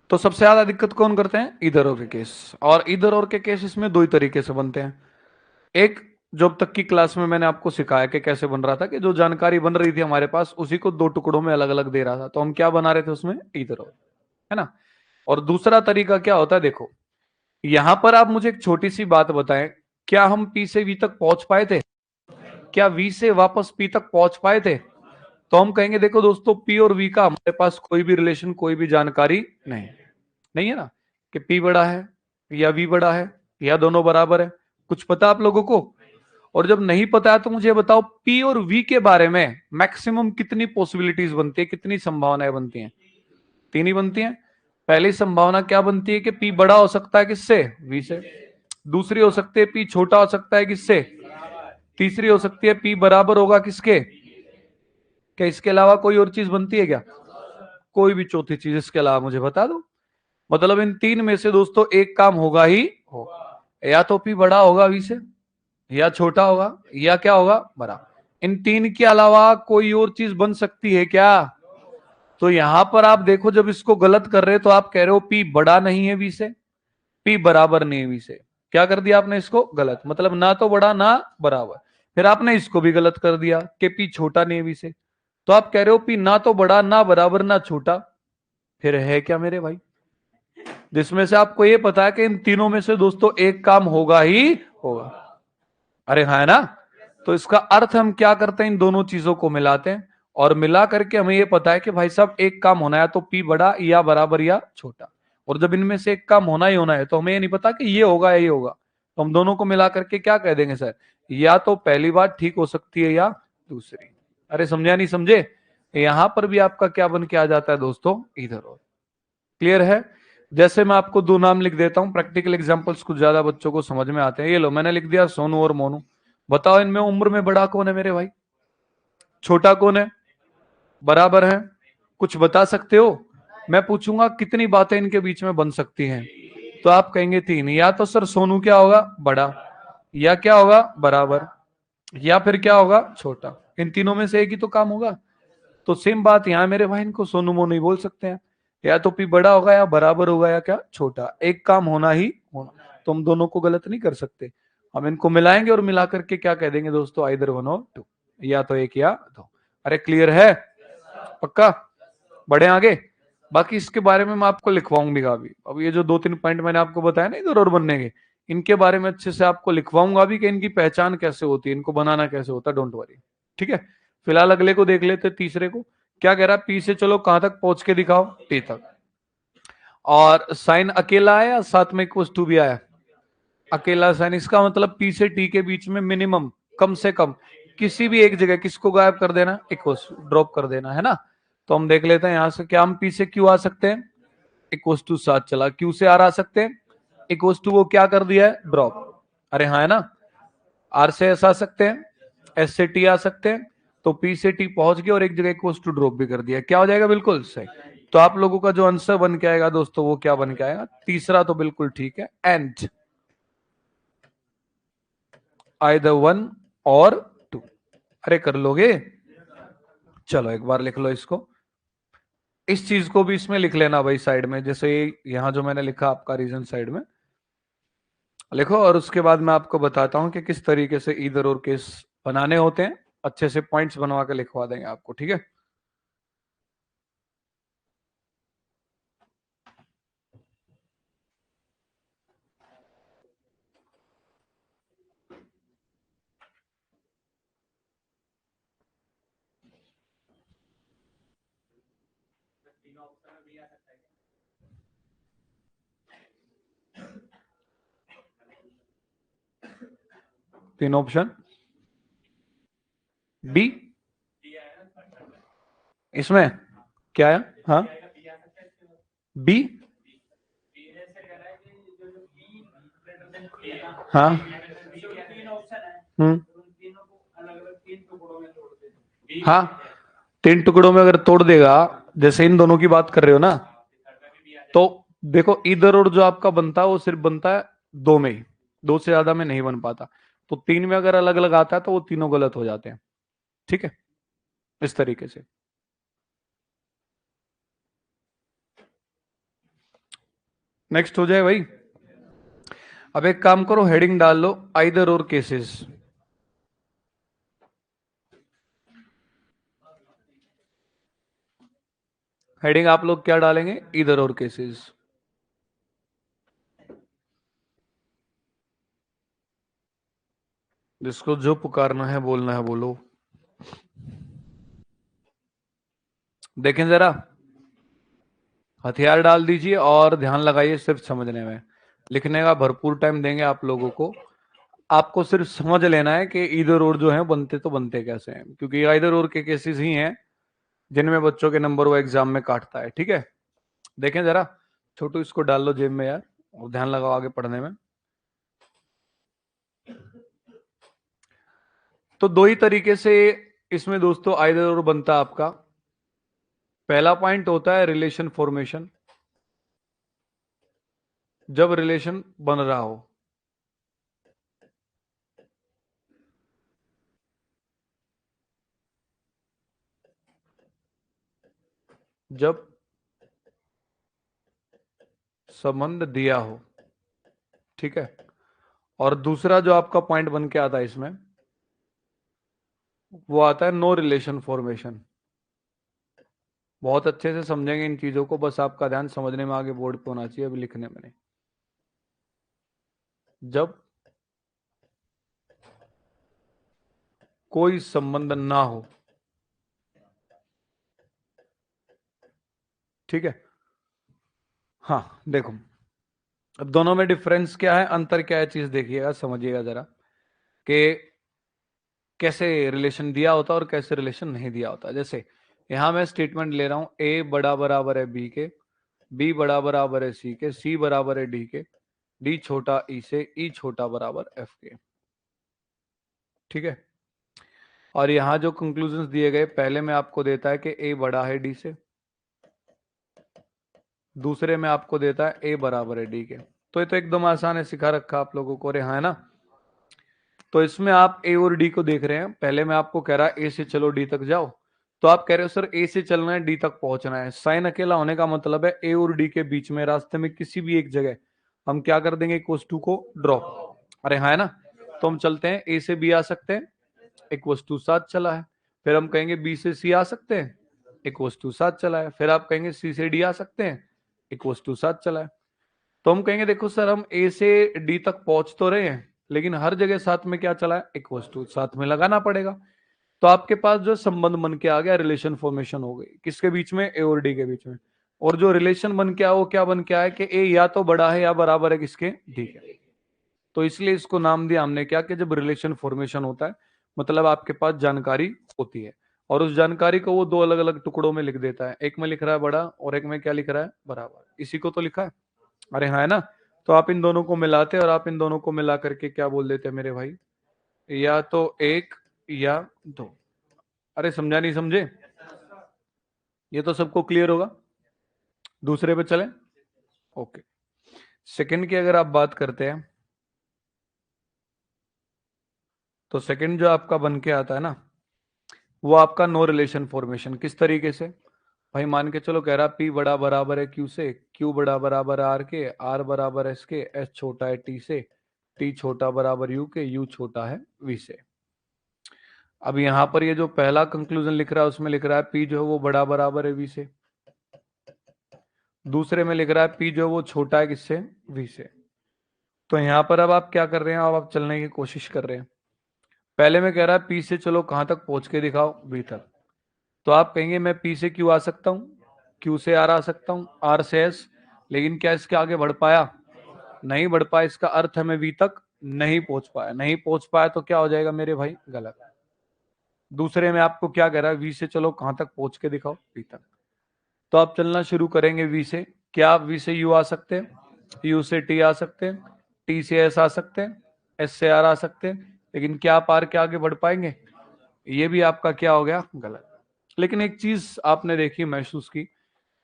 तो सबसे ज्यादा दिक्कत कौन करते हैं? इधर और के केस। और इधर और के केस इसमें दो ही तरीके से बनते हैं। एक, जो अब तक की क्लास में मैंने आपको सिखाया कि कैसे बन रहा था, कि जो जानकारी बन रही थी हमारे पास उसी को दो टुकड़ों में अलग अलग दे रहा था, तो हम क्या बना रहे थे उसमें? इधर और, है ना। और दूसरा तरीका क्या होता है? देखो, यहां पर आप मुझे एक छोटी सी बात बताएं, क्या हम पी से वी तक पहुंच पाए थे? क्या वी से वापस पी तक पहुंच पाए थे? तो हम कहेंगे देखो दोस्तों, पी और वी का हमारे पास कोई भी रिलेशन, कोई भी जानकारी नहीं, नहीं है ना, कि पी बड़ा है या वी बड़ा है या दोनों बराबर है। कुछ पता आप लोगों को? और जब नहीं पता है तो मुझे बताओ, पी और वी के बारे में मैक्सिमम कितनी पॉसिबिलिटीज बनती है, कितनी संभावनाएं बनती हैं? तीन ही बनती हैं। पहली संभावना क्या बनती है? कि पी बड़ा हो सकता है किससे? वी से। दूसरी हो सकती है पी छोटा हो सकता है किससे? तीसरी हो सकती है पी बराबर होगा किसके? क्या इसके अलावा कोई और चीज बनती है क्या? कोई भी चौथी चीज इसके अलावा मुझे बता दो। मतलब इन तीन में से दोस्तों एक काम होगा ही होगा, या तो पी बड़ा होगा वी से, या छोटा होगा, या क्या होगा? बड़ा। इन तीन के अलावा कोई और चीज बन सकती है क्या? तो यहां पर आप देखो, जब इसको गलत कर रहे हो तो आप कह रहे हो पी बड़ा नहीं है वी से, पी बराबर नहीं है वी से। क्या कर दिया आपने? इसको गलत, मतलब ना तो बड़ा ना बराबर। फिर आपने इसको भी गलत कर दिया कि पी छोटा नहीं है वी से। तो आप कह रहे हो पी ना तो बड़ा ना बराबर ना छोटा, फिर है क्या मेरे भाई? जिसमें से आपको ये पता है कि इन तीनों में से दोस्तों एक काम होगा ही होगा। अरे हाँ, है ना। तो इसका अर्थ हम क्या करते हैं? इन दोनों चीजों को मिलाते हैं, और मिला करके हमें ये पता है कि भाई साहब एक काम होना है तो पी बड़ा या बराबर या छोटा। और जब इनमें से एक काम होना ही होना है, तो हमें ये नहीं पता कि ये होगा या ये होगा, तो हम दोनों को मिला करके क्या कह देंगे सर? या तो पहली बात ठीक हो सकती है या दूसरी। अरे समझा नहीं समझे? यहां पर भी आपका क्या बन के आ जाता है दोस्तों? इधर और। क्लियर है? जैसे मैं आपको दो नाम लिख देता हूं, प्रैक्टिकल एग्जांपल्स कुछ ज्यादा बच्चों को समझ में आते हैं। ये लो, मैंने लिख दिया सोनू और मोनू। बताओ इनमें उम्र में बड़ा कौन है मेरे भाई? छोटा कौन है? बराबर है? कुछ बता सकते हो? मैं पूछूंगा कितनी बातें इनके बीच में बन सकती हैं, तो आप कहेंगे तीन। या तो सर सोनू क्या होगा? बड़ा, या क्या होगा? बराबर, या फिर क्या होगा? छोटा। इन तीनों में से एक ही तो काम होगा। तो सेम बात यहां मेरे भाई, इनको सोनू मोनू ही बोल सकते हैं। या तो पी बड़ा होगा या बराबर होगा या क्या? छोटा। एक काम होना ही होना, तो हम दोनों को गलत नहीं कर सकते। हम इनको मिलाएंगे और मिला करके क्या कह देंगे दोस्तों? आइदर वन और टू, या तो एक या दो। अरे क्लियर है? पक्का? बढ़े आगे। बाकी इसके बारे में मैं आपको लिखवाऊंगा भी। अब ये जो दो तीन पॉइंट मैंने आपको बताया ना इधर और बनने के, इनके बारे में अच्छे से आपको लिखवाऊंगा भी कि इनकी पहचान कैसे होती है, इनको बनाना कैसे होता है। डोंट वरी, ठीक है। फिलहाल अगले को देख लेते, तीसरे को। क्या कह रहा है? पी से चलो कहां तक पहुंच के दिखाओ? टी तक। और साइन अकेला आया या साथ में इक्वल टू भी आया? अकेला साइन। इसका मतलब पी से टी के बीच में मिनिमम, कम से कम किसी भी एक जगह किसको गायब कर देना? इक्वल, ड्रॉप कर देना, है ना। तो हम देख लेते हैं यहां से, क्या हम पी से क्यू आ सकते हैं? इक्वल टू साथ चला, क्यू से आर आ सकते हैं? इक्वल टू वो क्या कर दिया है? ड्रॉप। अरे हाँ, है ना। आर से एस आ सकते हैं, एस से टी आ सकते हैं। तो पी से टी पहुंच गए और एक जगह इक्वल टू ड्रॉप भी कर दिया। क्या हो जाएगा? बिल्कुल सही। तो आप लोगों का जो आंसर बन के आएगा दोस्तों, वो क्या बन के आएगा? तीसरा तो बिल्कुल ठीक है, एंड आइदर वन और टू। अरे कर लोगे? चलो एक बार लिख लो इसको। इस चीज को भी इसमें लिख लेना भाई साइड में, जैसे यहां जो मैंने लिखा आपका रीजन साइड में लिखो। और उसके बाद मैं आपको बताता हूं कि किस तरीके से इधर और केस बनाने होते हैं। अच्छे से पॉइंट्स बनवा के लिखवा देंगे आपको, ठीक है। तीन ऑप्शन बी इसमें क्या है? हाँ, बी। हाँ। हम्म। हाँ, 3 टुकड़ों में अगर तोड़ देगा, जैसे इन दोनों की बात कर रहे हो ना, तो देखो इधर और जो आपका बनता है वो सिर्फ बनता है दो में ही, दो से ज्यादा में नहीं बन पाता। तो तीन में अगर अलग अलग आता है तो वो तीनों गलत हो जाते हैं। ठीक है, इस तरीके से। नेक्स्ट हो जाए भाई। अब एक काम करो, हेडिंग डाल लो आइदर और केसेस। हेडिंग आप लोग क्या डालेंगे? इधर और केसेस। जिसको जो पुकारना है बोलना है बोलो। देखें जरा, हथियार डाल दीजिए और ध्यान लगाइए सिर्फ समझने में। लिखने का भरपूर टाइम देंगे आप लोगों को। आपको सिर्फ समझ लेना है कि इधर और जो है बनते तो बनते कैसे हैं, क्योंकि इधर और के केसेस ही हैं जिनमें बच्चों के नंबर वो एग्जाम में काटता है। ठीक है, देखें जरा। छोटू इसको डाल लो जेब में यार, और ध्यान लगाओ आगे पढ़ने में। तो दो ही तरीके से इसमें दोस्तों आइदर और बनता है आपका। पहला पॉइंट होता है रिलेशन फॉर्मेशन, जब रिलेशन बन रहा हो। जब संबंध दिया हो। ठीक है। और दूसरा जो आपका पॉइंट बन के आता है इसमें, वो आता है नो रिलेशन फॉर्मेशन। बहुत अच्छे से समझेंगे इन चीजों को, बस आपका ध्यान समझने में आगे बोर्ड पे होना चाहिए, अभी लिखने में नहीं। जब कोई संबंध ना हो। ठीक है। हाँ देखो, अब दोनों में डिफरेंस क्या है, अंतर क्या है, चीज देखिएगा समझिएगा जरा, कि कैसे रिलेशन दिया होता है और कैसे रिलेशन नहीं दिया होता। जैसे यहां मैं स्टेटमेंट ले रहा हूं, ए बड़ा बराबर है बी के, बी बड़ा बराबर है सी के, सी बराबर है डी के, डी छोटा ई से, ई छोटा बराबर एफ के। ठीक है। और यहां जो कंक्लूजन दिए गए, पहले में आपको देता है कि ए बड़ा है डी से, दूसरे में आपको देता है ए बराबर है डी के। तो ये तो एकदम आसान है, सिखा रखा आप लोगों को, हाँ है ना। तो इसमें आप ए और डी को देख रहे हैं, पहले मैं आपको कह रहा ए से चलो डी तक जाओ, तो आप कह रहे हो सर ए से चलना है डी तक पहुंचना है। साइन अकेला होने का मतलब है ए और डी के बीच में रास्ते में किसी भी एक जगह हम क्या कर देंगे, इक्वस टू को ड्रॉप। अरे हाँ है ना। तो हम चलते हैं, ए से बी आ सकते हैं, इक्वस टू 7 चला है। फिर हम कहेंगे बी से सी आ सकते हैं, इक्वस टू 7 चला है। फिर आप कहेंगे सी से डी आ सकते हैं, इक्वस टू 7 चला है। तो हम कहेंगे देखो सर हम ए से डी तक पहुंच तो रहे हैं, लेकिन हर जगह साथ में क्या चला है, इक्वस टू, साथ में लगाना पड़ेगा। तो आपके पास जो संबंध बन के आ गया, रिलेशन फॉर्मेशन हो गई किसके बीच में, ए और डी के बीच में। और जो रिलेशन बन के आया वो क्या बन के आया कि ए या तो बड़ा है या बराबर है किसके, डी के। तो इसलिए इसको नाम दिया हमने क्या, कि जब रिलेशन फॉर्मेशन होता है मतलब आपके पास जानकारी होती है, और उस जानकारी को वो दो अलग अलग टुकड़ों में लिख देता है, एक में लिख रहा है बड़ा और एक में क्या लिख रहा है, बराबर। इसी को तो लिखा है। अरे हाँ है ना। तो आप इन दोनों को मिलाते और आप इन दोनों को मिला करके क्या बोल देते हैं मेरे भाई, या तो एक या दो। अरे समझा नहीं समझे, ये तो सबको क्लियर होगा। दूसरे पे चलें। ओके। सेकंड की अगर आप बात करते हैं, तो सेकंड जो आपका बन के आता है ना, वो आपका नो रिलेशन फॉर्मेशन किस तरीके से। भाई मान के चलो, कह रहा पी बड़ा बराबर है क्यू से, क्यू बड़ा बराबर है आर के, आर बराबर एस के, एस छोटा है टी से, टी छोटा बराबर यू के, यू छोटा है वी से। अब यहां पर ये जो पहला कंक्लूजन लिख रहा है उसमें लिख रहा है पी जो है वो बड़ा बराबर है वी से, दूसरे में लिख रहा है पी जो है वो छोटा है किससे, वी से। तो यहां पर अब आप क्या कर रहे हैं, अब आप चलने की कोशिश कर रहे हैं। पहले में कह रहा है पी से चलो कहां तक पहुंच के दिखाओ, वी तक। तो आप कहेंगे मैं पी से क्यू आ सकता हूं, क्यू से आर आ सकता हूं, आर से एस, लेकिन क्या इसके आगे बढ़ पाया, नहीं बढ़ पाया। इसका अर्थ है मैं वी तक नहीं पहुंच पाया, नहीं पहुंच पाया तो क्या हो जाएगा मेरे भाई, गलत। दूसरे में आपको क्या कह रहा है, वी से चलो कहां तक पहुंच के दिखाओ, वी तक। तो आप चलना शुरू करेंगे वी से। क्या आप वी से यू आ सकते हैं, यू से टी आ सकते हैं, टी से एस आ सकते हैं, एस से आर आ सकते हैं, लेकिन क्या आप आर के आगे बढ़ पाएंगे? ये भी आपका क्या हो गया? गलत। लेकिन एक चीज आपने देखी, महसूस की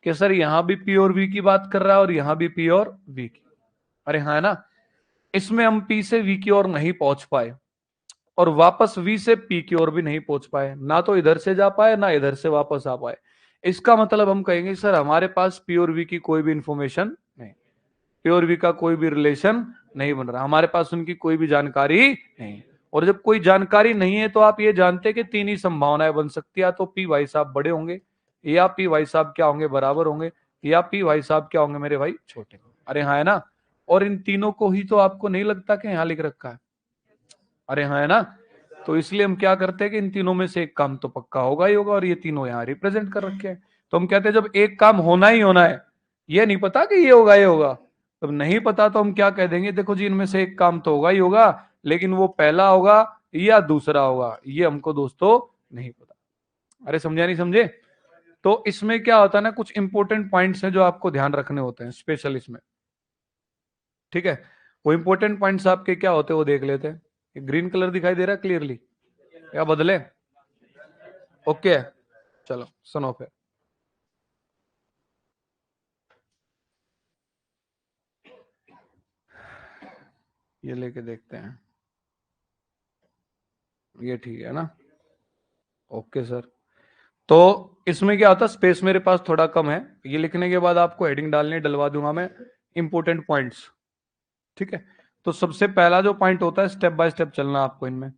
कि सर यहां भी पी और वी की बात कर रहा है और यहां भी पी और वी की। अरे हाँ, है ना। इसमें हम पी से वी की ओर नहीं पहुंच पाए और वापस वी से पी की ओर भी नहीं पहुंच पाए, ना तो इधर से जा पाए ना इधर से वापस आ पाए। इसका मतलब हम कहेंगे सर हमारे पास पी और वी की कोई भी इंफॉर्मेशन नहीं, पी और वी का कोई भी रिलेशन नहीं बन रहा, हमारे पास उनकी कोई भी जानकारी नहीं। और जब कोई जानकारी नहीं है तो आप ये जानते हैं कि तीन ही संभावनाएं बन सकती है, या तो पी भाई साहब बड़े होंगे, या पी भाई साहब क्या होंगे? बराबर होंगे, या पी भाई साहब क्या होंगे मेरे भाई? छोटे। अरे हाँ, है ना। और इन तीनों को ही तो आपको नहीं लगता कि यहां लिख रखा है? अरे हाँ, है ना। तो इसलिए हम क्या करते हैं कि इन तीनों में से एक काम तो पक्का होगा ही होगा, और ये तीनों यहाँ रिप्रेजेंट कर रखे हैं। तो हम कहते हैं जब एक काम होना ही होना है, ये नहीं पता कि ये होगा ये होगा, तब नहीं पता तो हम क्या कह देंगे, देखो जी इनमें से एक काम तो होगा ही होगा, लेकिन वो पहला होगा या दूसरा होगा ये हमको दोस्तों नहीं पता। अरे समझे नहीं समझे? तो इसमें क्या होता है ना, कुछ इंपॉर्टेंट पॉइंट्स हैं जो आपको ध्यान रखने होते हैं स्पेशल इसमें। ठीक है, वो इंपॉर्टेंट पॉइंट्स आपके क्या होते हैं वो देख लेते हैं। ग्रीन कलर दिखाई दे रहा है क्लियरली या बदले? ओके, चलो सुनो फिर। ये लेके देखते हैं, ये ठीक है ना? Okay sir. तो इसमें क्या होता है, स्पेस मेरे पास थोड़ा कम है, ये लिखने के बाद आपको हेडिंग डालनी, डलवा दूंगा मैं इंपॉर्टेंट पॉइंट्स। ठीक है, तो सबसे पहला जो पॉइंट होता है, स्टेप बाय स्टेप चलना आपको इनमें।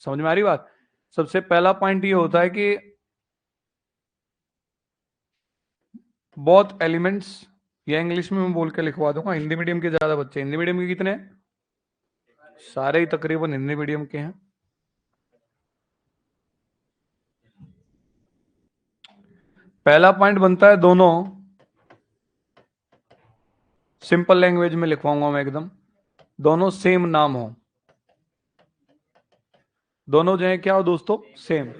समझ में आ रही बात? सबसे पहला पॉइंट ये होता है कि बोथ एलिमेंट्स, या इंग्लिश में मैं बोल के लिखवा दूंगा, हिंदी मीडियम के ज्यादा बच्चे, हिंदी मीडियम के कितने हैं? सारे ही तकरीबन हिंदी मीडियम के हैं। पहला पॉइंट बनता है दोनों, सिंपल लैंग्वेज में लिखवाऊंगा मैं एकदम, दोनों सेम नाम हो। दोनों जो है क्या हो दोस्तों? सेम।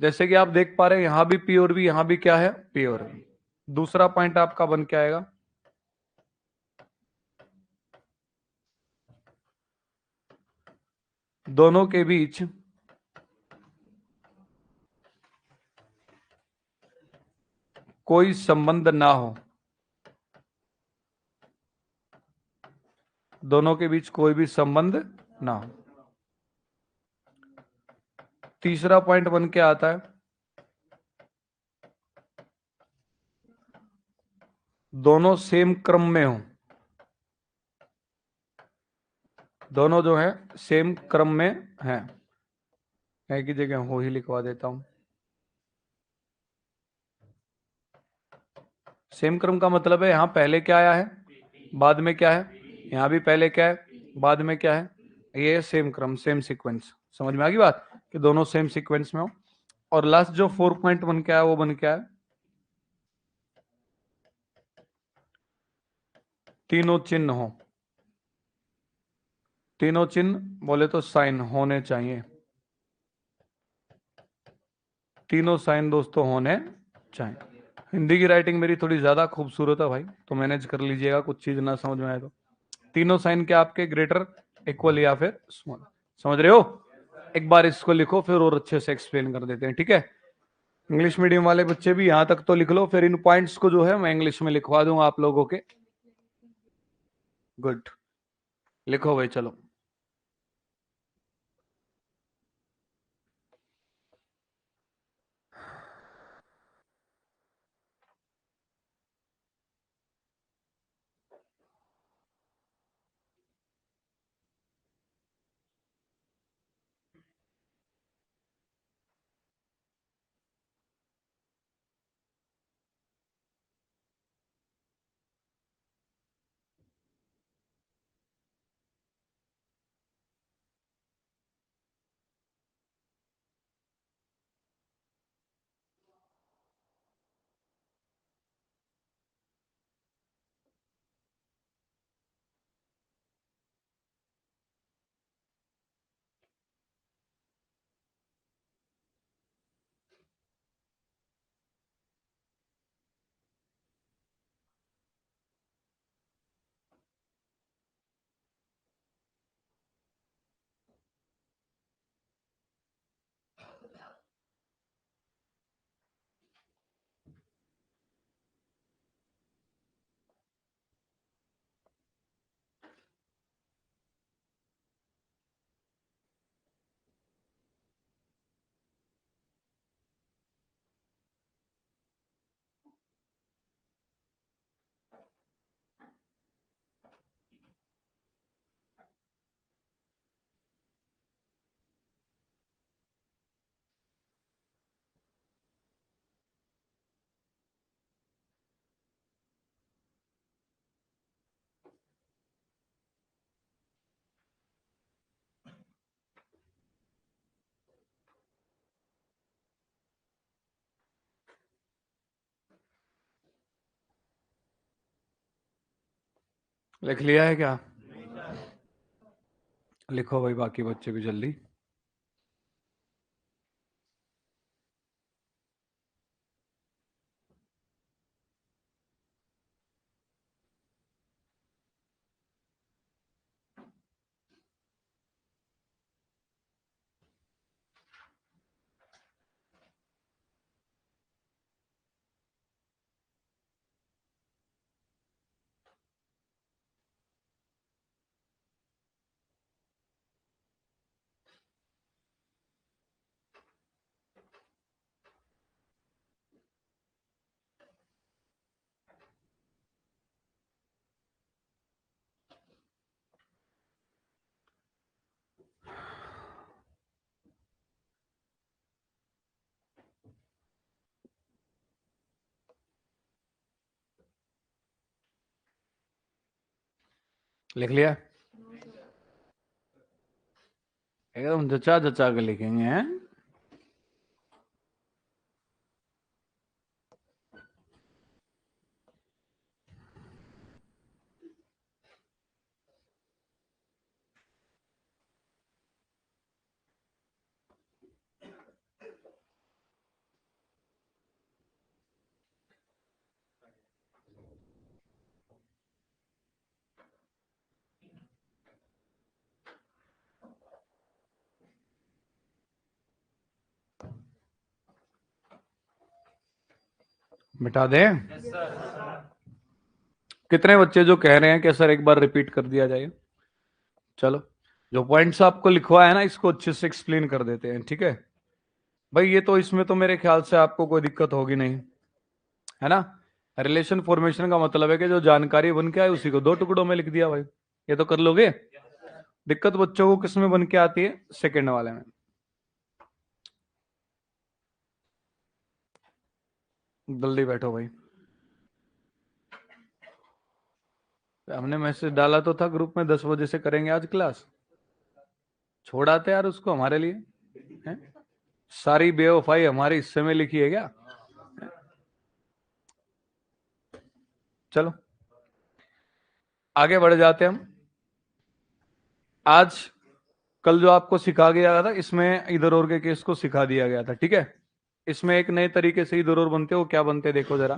जैसे कि आप देख पा रहे हैं यहां भी पी और वी, यहां भी क्या है? पी और वी। दूसरा पॉइंट आपका बन के आएगा, दोनों के बीच कोई संबंध ना हो। दोनों के बीच कोई भी संबंध ना हो। तीसरा पॉइंट बन के आता है, दोनों सेम क्रम में हो। दोनों जो है सेम क्रम में है की जगह हो ही लिखवा देता हूं। सेम क्रम का मतलब है यहां पहले क्या आया है, बाद में क्या है, यहां भी पहले क्या है, बाद में क्या है, ये सेम क्रम, सेम सीक्वेंस। समझ में आ गई बात कि दोनों सेम सीक्वेंस में हो। और लास्ट जो 4 पॉइंट बन के आया वो बन के आया, तीनों चिन्ह हो। तीनों चिन्ह बोले तो साइन होने चाहिए, तीनों साइन दोस्तों होने चाहिए। हिंदी की राइटिंग मेरी थोड़ी ज्यादा खूबसूरत है भाई, तो मैनेज कर लीजिएगा, कुछ चीज ना समझ में आए तो। तीनों साइन क्या आपके? ग्रेटर, इक्वल या फिर स्मॉल। समझ रहे हो? एक बार इसको लिखो फिर और अच्छे से एक्सप्लेन कर देते हैं, ठीक है? इंग्लिश मीडियम वाले बच्चे भी यहां तक तो लिख लो, फिर इन पॉइंट्स को जो है मैं इंग्लिश में लिखवा दूंगा आप लोगों के। गुड, लिखो भाई चलो। लिख लिया है क्या? लिखो भाई, बाकी बच्चे भी जल्दी। लिख लिया? एकदम जचा जचा के लिखेंगे हैं। मिटा दे? कितने बच्चे जो कह रहे हैं कि सर एक बार रिपीट कर दिया जाए? चलो, जो पॉइंट्स आपको लिखवा है ना, इसको अच्छे से एक्सप्लेन कर देते हैं, ठीक है भाई? ये तो इसमें तो मेरे ख्याल से आपको कोई दिक्कत होगी नहीं, है ना? रिलेशन फॉर्मेशन का मतलब है कि जो जानकारी बन के आए उसी को दो टुकड़ों में लिख दिया भाई। ये तो कर लोगे? दिक्कत बच्चों को किस में बन के आती है? सेकंड वाले में। जल्दी बैठो भाई। हमने मैसेज डाला तो था ग्रुप में 10 बजे से करेंगे आज क्लास। छोड़ आते यार उसको हमारे लिए, हैं? सारी बेवफाई हमारे हिस्से में लिखी है क्या? चलो आगे बढ़ जाते हैं हम। आज कल जो आपको सिखा गया था, इसमें इधर और के केस को सिखा दिया गया था, ठीक है? इसमें एक नए तरीके से इधर और बनते हो, क्या बनते देखो जरा।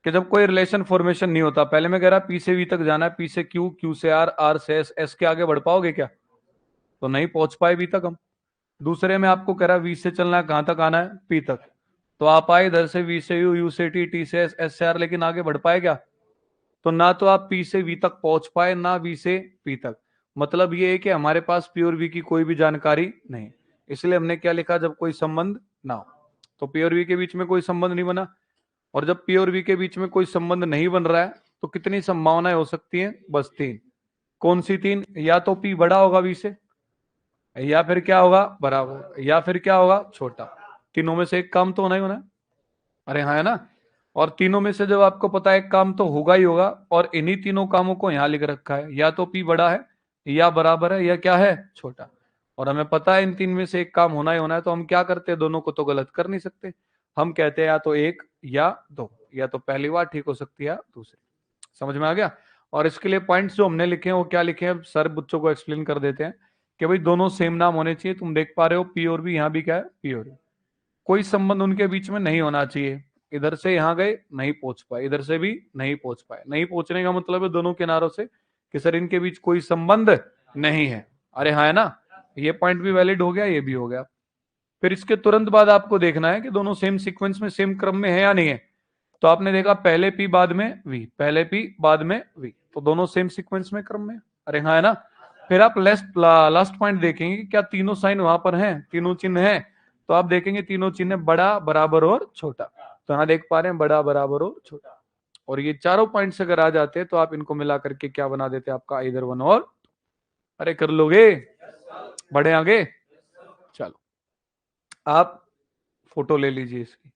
कि जब कोई रिलेशन फॉर्मेशन नहीं होता, पहले मैं कह रहा पी से वी तक जाना है, पी से क्यू, क्यू से आर, आर से एस, एस के आगे बढ़ पाओगे क्या? तो नहीं पहुंच पाए वी तक हम। दूसरे में आपको कह रहा वी से चलना है, कहां तक आना है? पी तक। तो आप आए इधर से वी से यू, यू से टी, टी से एस, एस से आर, लेकिन आगे बढ़ पाए क्या? तो ना तो आप पी से वी तक पहुंच पाए, ना वी से पी तक। मतलब ये है कि हमारे पास पी और वी की कोई भी जानकारी नहीं। इसलिए हमने क्या लिखा? जब कोई संबंध ना हो। तो पी और वी के बीच में कोई संबंध नहीं बना। और जब पी और वी के बीच में कोई संबंध नहीं बन रहा है, तो कितनी संभावनाएं हो सकती हैं? बस तीन। कौन सी तीन? या तो पी बड़ा होगा वी से, या फिर क्या होगा? बराबर, या फिर क्या होगा? छोटा। तीनों में से एक काम तो होना ही होना है। अरे हाँ, है ना? और तीनों में से जब आपको पता है एक काम तो होगा ही होगा, और इन्हीं तीनों कामों को यहां लिख रखा है, या तो पी बड़ा है, या बराबर है, या क्या है? छोटा। और हमें पता है इन तीन में से एक काम होना ही होना है, तो हम क्या करते हैं? दोनों को तो गलत कर नहीं सकते। हम कहते हैं या तो एक या दो, या तो पहली बार ठीक हो सकती है या दूसरी। समझ में आ गया? और इसके लिए पॉइंट्स जो हमने लिखे हैं वो क्या लिखे हैं, सर बच्चों को एक्सप्लेन कर देते हैं कि भाई दोनों सेम नाम होने चाहिए। तुम देख पा रहे हो पी और बी, यहाँ भी क्या है? पी और बी। कोई संबंध उनके बीच में नहीं होना चाहिए। इधर से यहां गए, नहीं पहुंच पाए, इधर से भी नहीं पहुंच पाए। नहीं पहुंचने का मतलब है दोनों किनारों से कि सर इनके बीच कोई संबंध नहीं है। अरे हाँ, है ना? ये पॉइंट भी वैलिड हो गया, ये भी हो गया। फिर इसके तुरंत बाद आपको देखना है कि दोनों सेम सीक्वेंस में, सेम क्रम में है या नहीं है। तो आपने देखा पहले पी बाद में वी, पहले पी बाद में वी, तो दोनों सेम सीक्वेंस में, क्रम में। अरे हाँ, है ना? फिर आप लास्ट पॉइंट देखेंगे कि क्या तीनों साइन वहां पर हैं, तीनों चिन्ह हैं। तो आप देखेंगे तीनों चिन्ह बड़ा, बराबर और छोटा। तो यहां देख पा रहे हैं बड़ा, बराबर और छोटा। और ये चारों पॉइंट्स अगर आ जाते हैं तो आप इनको मिला करके क्या बना देते हैं? आपका इधर वन और। अरे कर लोगे? बढ़े आगे। चलो, आप फोटो ले लीजिए इसकी।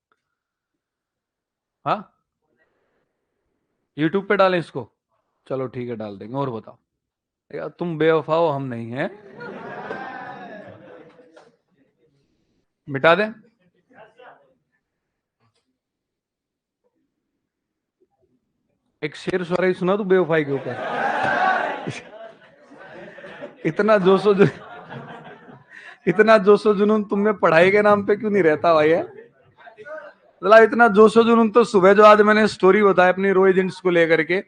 हाँ, यूट्यूब पे डालें इसको? चलो ठीक है, डाल देंगे। और बताओ यार, तुम बेवफा हो, हम नहीं हैं। मिटा दें? एक शेर शायरी सुना तू बेवफाई के ऊपर। इतना जोशो जो इतना जोशो जुनून तुम में पढ़ाई के नाम पे क्यों नहीं रहता भाई है? मतलब इतना जोशो जुनून तो सुबह जो आज मैंने स्टोरी बताई अपनी रो एजेंट्स को लेकर के,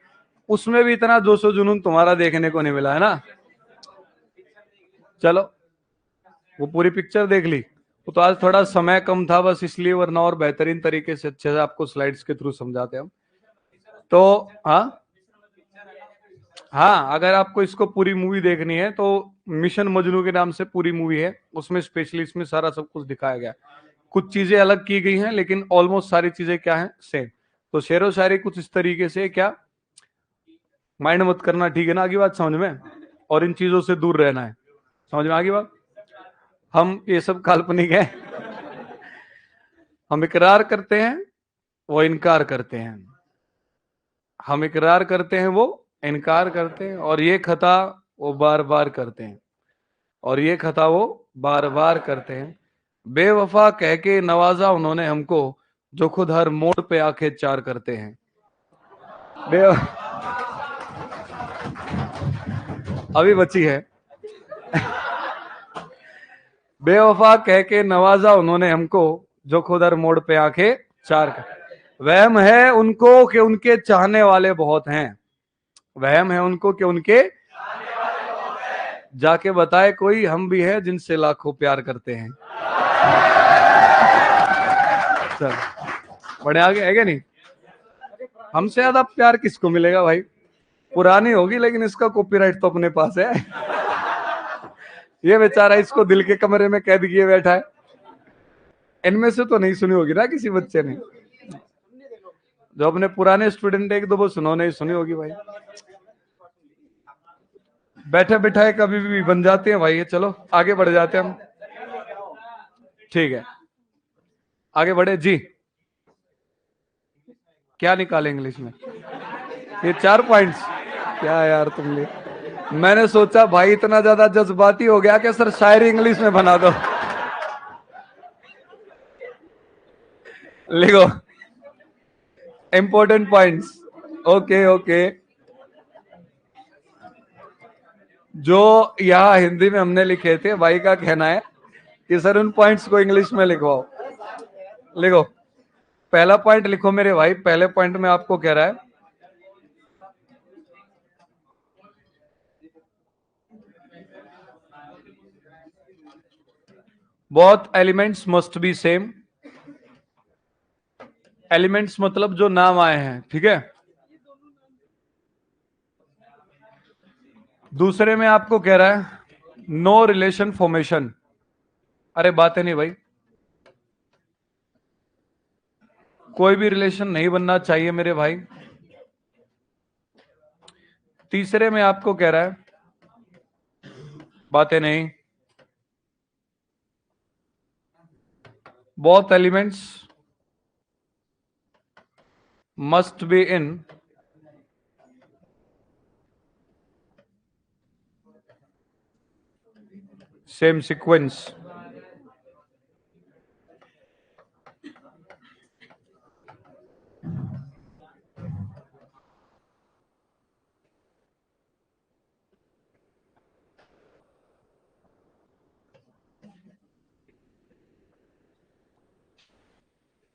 उसमें भी इतना जोशो जुनून तुम्हारा देखने को नहीं मिला है ना। चलो वो पूरी पिक्चर देख ली। तो आज थोड़ा समय कम था बस इसलिए, वरना और बेहतरीन तरीके से अच्छे से आपको स्लाइड्स के थ्रू समझाते हम। तो हाँ हाँ, अगर आपको इसको पूरी मूवी देखनी है तो मिशन मजनू के नाम से पूरी मूवी है, उसमें स्पेशली इसमें सारा सब कुछ दिखाया गया है। कुछ चीजें अलग की गई हैं लेकिन ऑलमोस्ट सारी चीजें क्या है, सेम। तो शेरो शायरी कुछ इस तरीके से, क्या माइंड मत करना, ठीक है ना, आगे बात समझ में, और इन चीजों से दूर रहना है। समझ में आगे बात? हम ये सब काल्पनिक है। हम इकरार करते हैं, वो इनकार करते हैं। हम इकरार करते हैं, वो इनकार करते हैं, और ये खता वो बार बार करते हैं, और ये खता वो बार बार करते हैं। बेवफा कह के नवाजा उन्होंने हमको, जो खुद हर मोड़ पे आके चार करते हैं। बे अभी बची है। बेवफा कह के नवाजा उन्होंने हमको, जो खुद हर मोड़ पे आके चार कर। वहम है उनको कि उनके चाहने वाले बहुत हैं। वहम है उनको कि उनके जाके बताए कोई, हम भी है जिनसे लाखों प्यार करते हैं। चल बड़े आगे है क्या नहीं? हमसे ज्यादा प्यार किसको मिलेगा भाई? पुरानी होगी लेकिन इसका कॉपीराइट तो अपने पास है। ये बेचारा इसको दिल के कमरे में कैद किए बैठा है। इनमें से तो नहीं सुनी होगी ना किसी बच्चे ने? जो अपने पुराने स्टूडेंट एक दो वो सुनो नहीं सुनी होगी भाई। बैठे बिठाए कभी भी बन जाते हैं भाई। चलो आगे बढ़ जाते हैं हम। ठीक है आगे बढ़े जी। क्या निकाले इंग्लिश में? ये 4 पॉइंट्स? क्या यार तुमने, मैंने सोचा भाई इतना ज्यादा जज्बाती हो गया कि सर शायरी इंग्लिश में बना दो। लिखो इंपॉर्टेंट पॉइंट्स। Okay okay. जो यहाँ हिंदी में हमने लिखे थे, भाई का कहना है कि सर उन पॉइंट्स को इंग्लिश में लिखवाओ। लिखो पहला पॉइंट लिखो मेरे भाई। पहले पॉइंट में आपको कह रहा है, both elements must be same. Elements मतलब जो नाम आए हैं, ठीक है। दूसरे में आपको कह रहा है नो रिलेशन फॉर्मेशन। अरे बातें नहीं भाई, कोई भी रिलेशन नहीं बनना चाहिए मेरे भाई। तीसरे में आपको कह रहा है बातें नहीं, both elements must be in same sequence.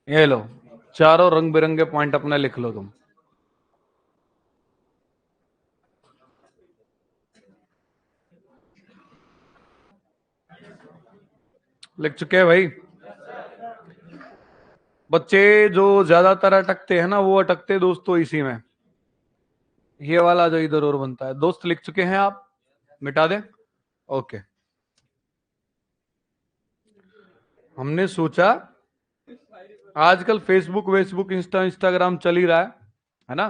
ये लो चारों रंग बिरंगे पॉइंट अपने लिख लो तुम। लिख चुके हैं भाई? बच्चे जो ज्यादातर अटकते हैं ना, वो अटकते दोस्तों इसी में। ये वाला जो इधर और बनता है। दोस्त लिख चुके हैं आप? मिटा दें? ओके। हमने सोचा आजकल फेसबुक वेसबुक इंस्टाग्राम चल ही रहा है ना,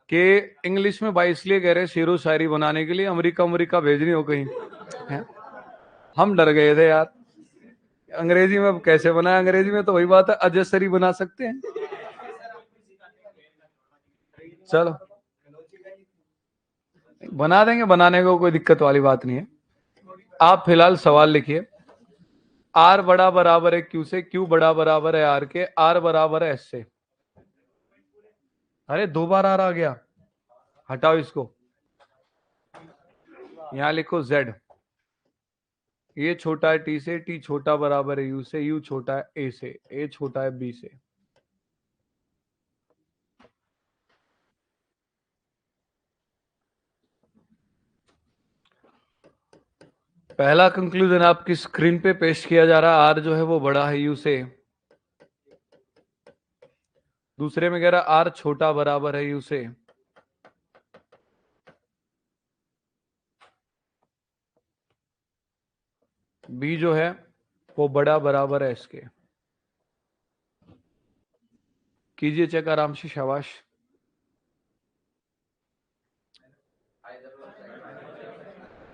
कि इंग्लिश में भाई इसलिए कह रहे हैं शेरो शायरी बनाने के लिए, अमेरिका अमेरिका भेजनी हो कहीं है? हम डर गए थे यार, अंग्रेजी में अब कैसे बनाए। अंग्रेजी में तो वही बात है, अजसरी बना सकते हैं। चलो बना देंगे, बनाने को कोई दिक्कत वाली बात नहीं है। आप फिलहाल सवाल लिखिए। आर बड़ा बराबर है क्यू से, क्यू बड़ा बराबर है आर के, आर बराबर है एस से। अरे 2 बार आर आ गया, हटाओ इसको। यहां लिखो z, ये छोटा है t से, t छोटा बराबर है u से, u छोटा है a से, a छोटा है b से। पहला कंक्लूजन आपकी स्क्रीन पे पेश किया जा रहा है, r जो है वो बड़ा है u से। दूसरे में कह रहा r छोटा बराबर है u से। b जो है वो बड़ा बराबर है इसके। कीजिए चेक आराम से, शाबाश।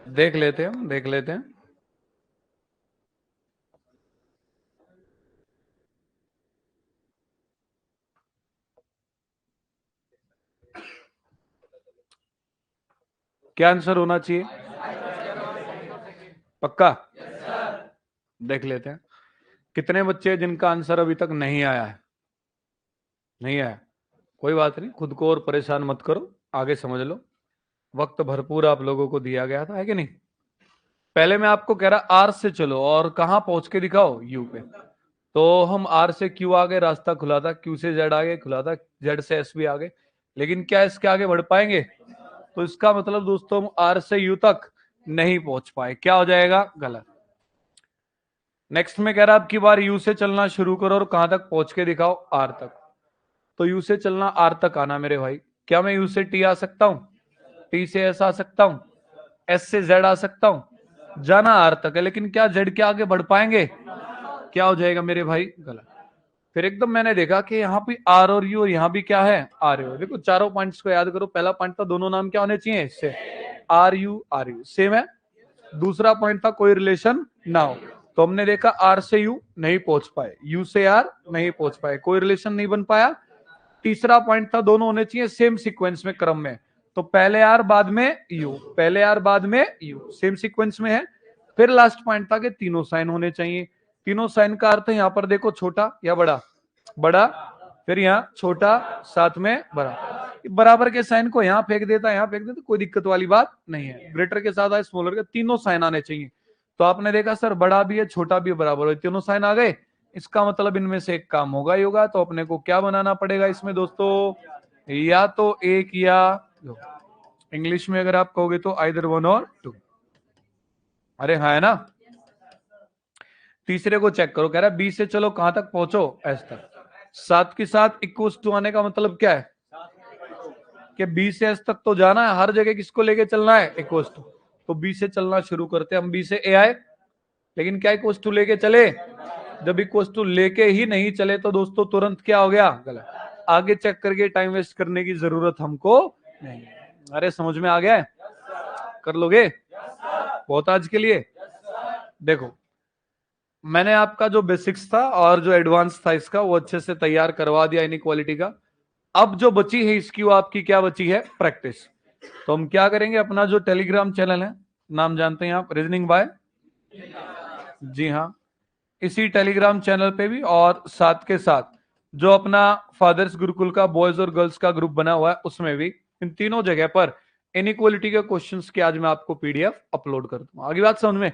देख लेते हैं, देख लेते हैं। क्या आंसर होना चाहिए? पक्का? देख लेते हैं कितने बच्चे हैं जिनका आंसर अभी तक नहीं आया है। नहीं आया, कोई बात नहीं, खुद को और परेशान मत करो, आगे समझ लो। वक्त भरपूर आप लोगों को दिया गया था, है कि नहीं? पहले मैं आपको कह रहा आर से चलो और कहां पहुंच के दिखाओ, यू पे। तो हम आर से क्यू आगे, रास्ता खुला था, क्यू से जेड आगे खुला था, जेड से एस भी आगे, लेकिन क्या इसके आगे बढ़ पाएंगे? तो इसका मतलब दोस्तों हम आर से यू तक नहीं पहुंच पाए, क्या हो जाएगा? गलत। नेक्स्ट में कह रहा है अब की बार यू से चलना शुरू करो और कहां तक पहुंच के दिखाओ, आर तक। तो यू से चलना, आर तक आना मेरे भाई। क्या मैं यू से टी आ सकता हूं? टी से एस आ सकता हूं? एस से जेड आ सकता हूं? जाना आर तक है, लेकिन क्या जेड के आगे बढ़ पाएंगे? क्या हो जाएगा मेरे भाई? गलत। फिर एकदम मैंने देखा कि यहाँ पे आर और यू और यहाँ भी क्या है? R U. देखो चारों पॉइंट्स को याद करो। पहला पॉइंट था दोनों नाम क्या होने चाहिए इससे, आर यू सेम है। दूसरा पॉइंट था कोई रिलेशन ना हो। तो हमने देखा आर से यू नहीं पहुंच पाए, यू से आर नहीं पहुंच पाए, कोई रिलेशन नहीं बन पाया। तीसरा पॉइंट था दोनों होने चाहिए सेम सीक्वेंस में, क्रम में। तो पहले आर बाद में यू, पहले आर बाद में यू, सेम सीक्वेंस में है। फिर लास्ट पॉइंट था कि तीनों साइन होने चाहिए। तीनों साइन का अर्थ है यहाँ पर देखो छोटा या बड़ा, बड़ा, फिर यहाँ छोटा, साथ में बड़ा। बराबर के साइन को यहाँ फेंक देता, यहाँ फेंक देता, कोई दिक्कत वाली बात नहीं है। ग्रेटर के साथ आए स्मॉलर के, तीनों साइन आने चाहिए। तो आपने देखा सर बड़ा भी है छोटा भी बराबर है, तीनों साइन आ गए, इसका मतलब इनमें से एक काम होगा ही होगा। तो अपने को क्या बनाना पड़ेगा इसमें दोस्तों? या तो एक या दो। इंग्लिश में अगर आप कहोगे तो आइदर वन और टू। अरे हाँ, है ना? तीसरे को चेक करो, कह रहा है बी से चलो कहां तक पहुंचो, एस तक। सात के साथ इक्वल्स टू आने का मतलब क्या है? कि बी से एस तक तो जाना है, हर जगह किसको लेके चलना है? Equals to. तो बी से चलना शुरू करते हैं हम। बी से ए आए, लेकिन क्या इक्वल्स टू लेके चले? जब इक्वल्स टू लेके ही नहीं चले तो दोस्तों तुरंत क्या हो गया? गलत। आगे चेक करके टाइम वेस्ट करने की जरूरत हमको नहीं। अरे समझ में आ गया है? कर लोगे? बहुत आज के लिए। देखो मैंने आपका जो बेसिक्स था और जो एडवांस था इसका वो अच्छे से तैयार करवा दिया इनइक्वालिटी का। अब जो बची है इसकी, वो आपकी क्या बची है? प्रैक्टिस। तो हम क्या करेंगे, अपना जो टेलीग्राम चैनल है, नाम जानते हैं आप, रीजनिंग बाय, जी हाँ, इसी टेलीग्राम चैनल पे भी और साथ के साथ जो अपना फादर्स गुरुकुल का बॉयज और गर्ल्स का ग्रुप बना हुआ है उसमें भी, इन तीनों जगह पर इनइक्वालिटी के क्वेश्चंस के आज मैं आपको पीडीएफ अपलोड कर दूंगा। आगे बात समझ में?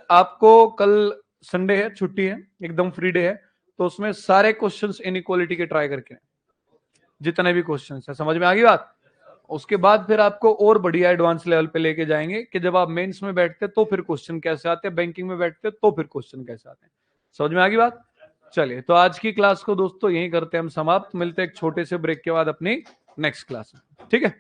आपको कल संडे है, छुट्टी है, एकदम फ्री डे है, तो उसमें सारे क्वेश्चंस इनइक्वालिटी के ट्राई करके, जितने भी क्वेश्चंस है। समझ में आ गई बात? उसके बाद फिर आपको और बढ़िया एडवांस लेवल पे लेके जाएंगे कि जब आप मेंस में बैठते तो फिर क्वेश्चन कैसे आते हैं, बैंकिंग में बैठते तो फिर क्वेश्चन कैसे आते हैं। समझ में आ गई बात? चलिए, तो आज की क्लास को दोस्तों यही करते हैं हम समाप्त। मिलते हैं एक छोटे से ब्रेक के बाद अपनी नेक्स्ट क्लास में, ठीक है?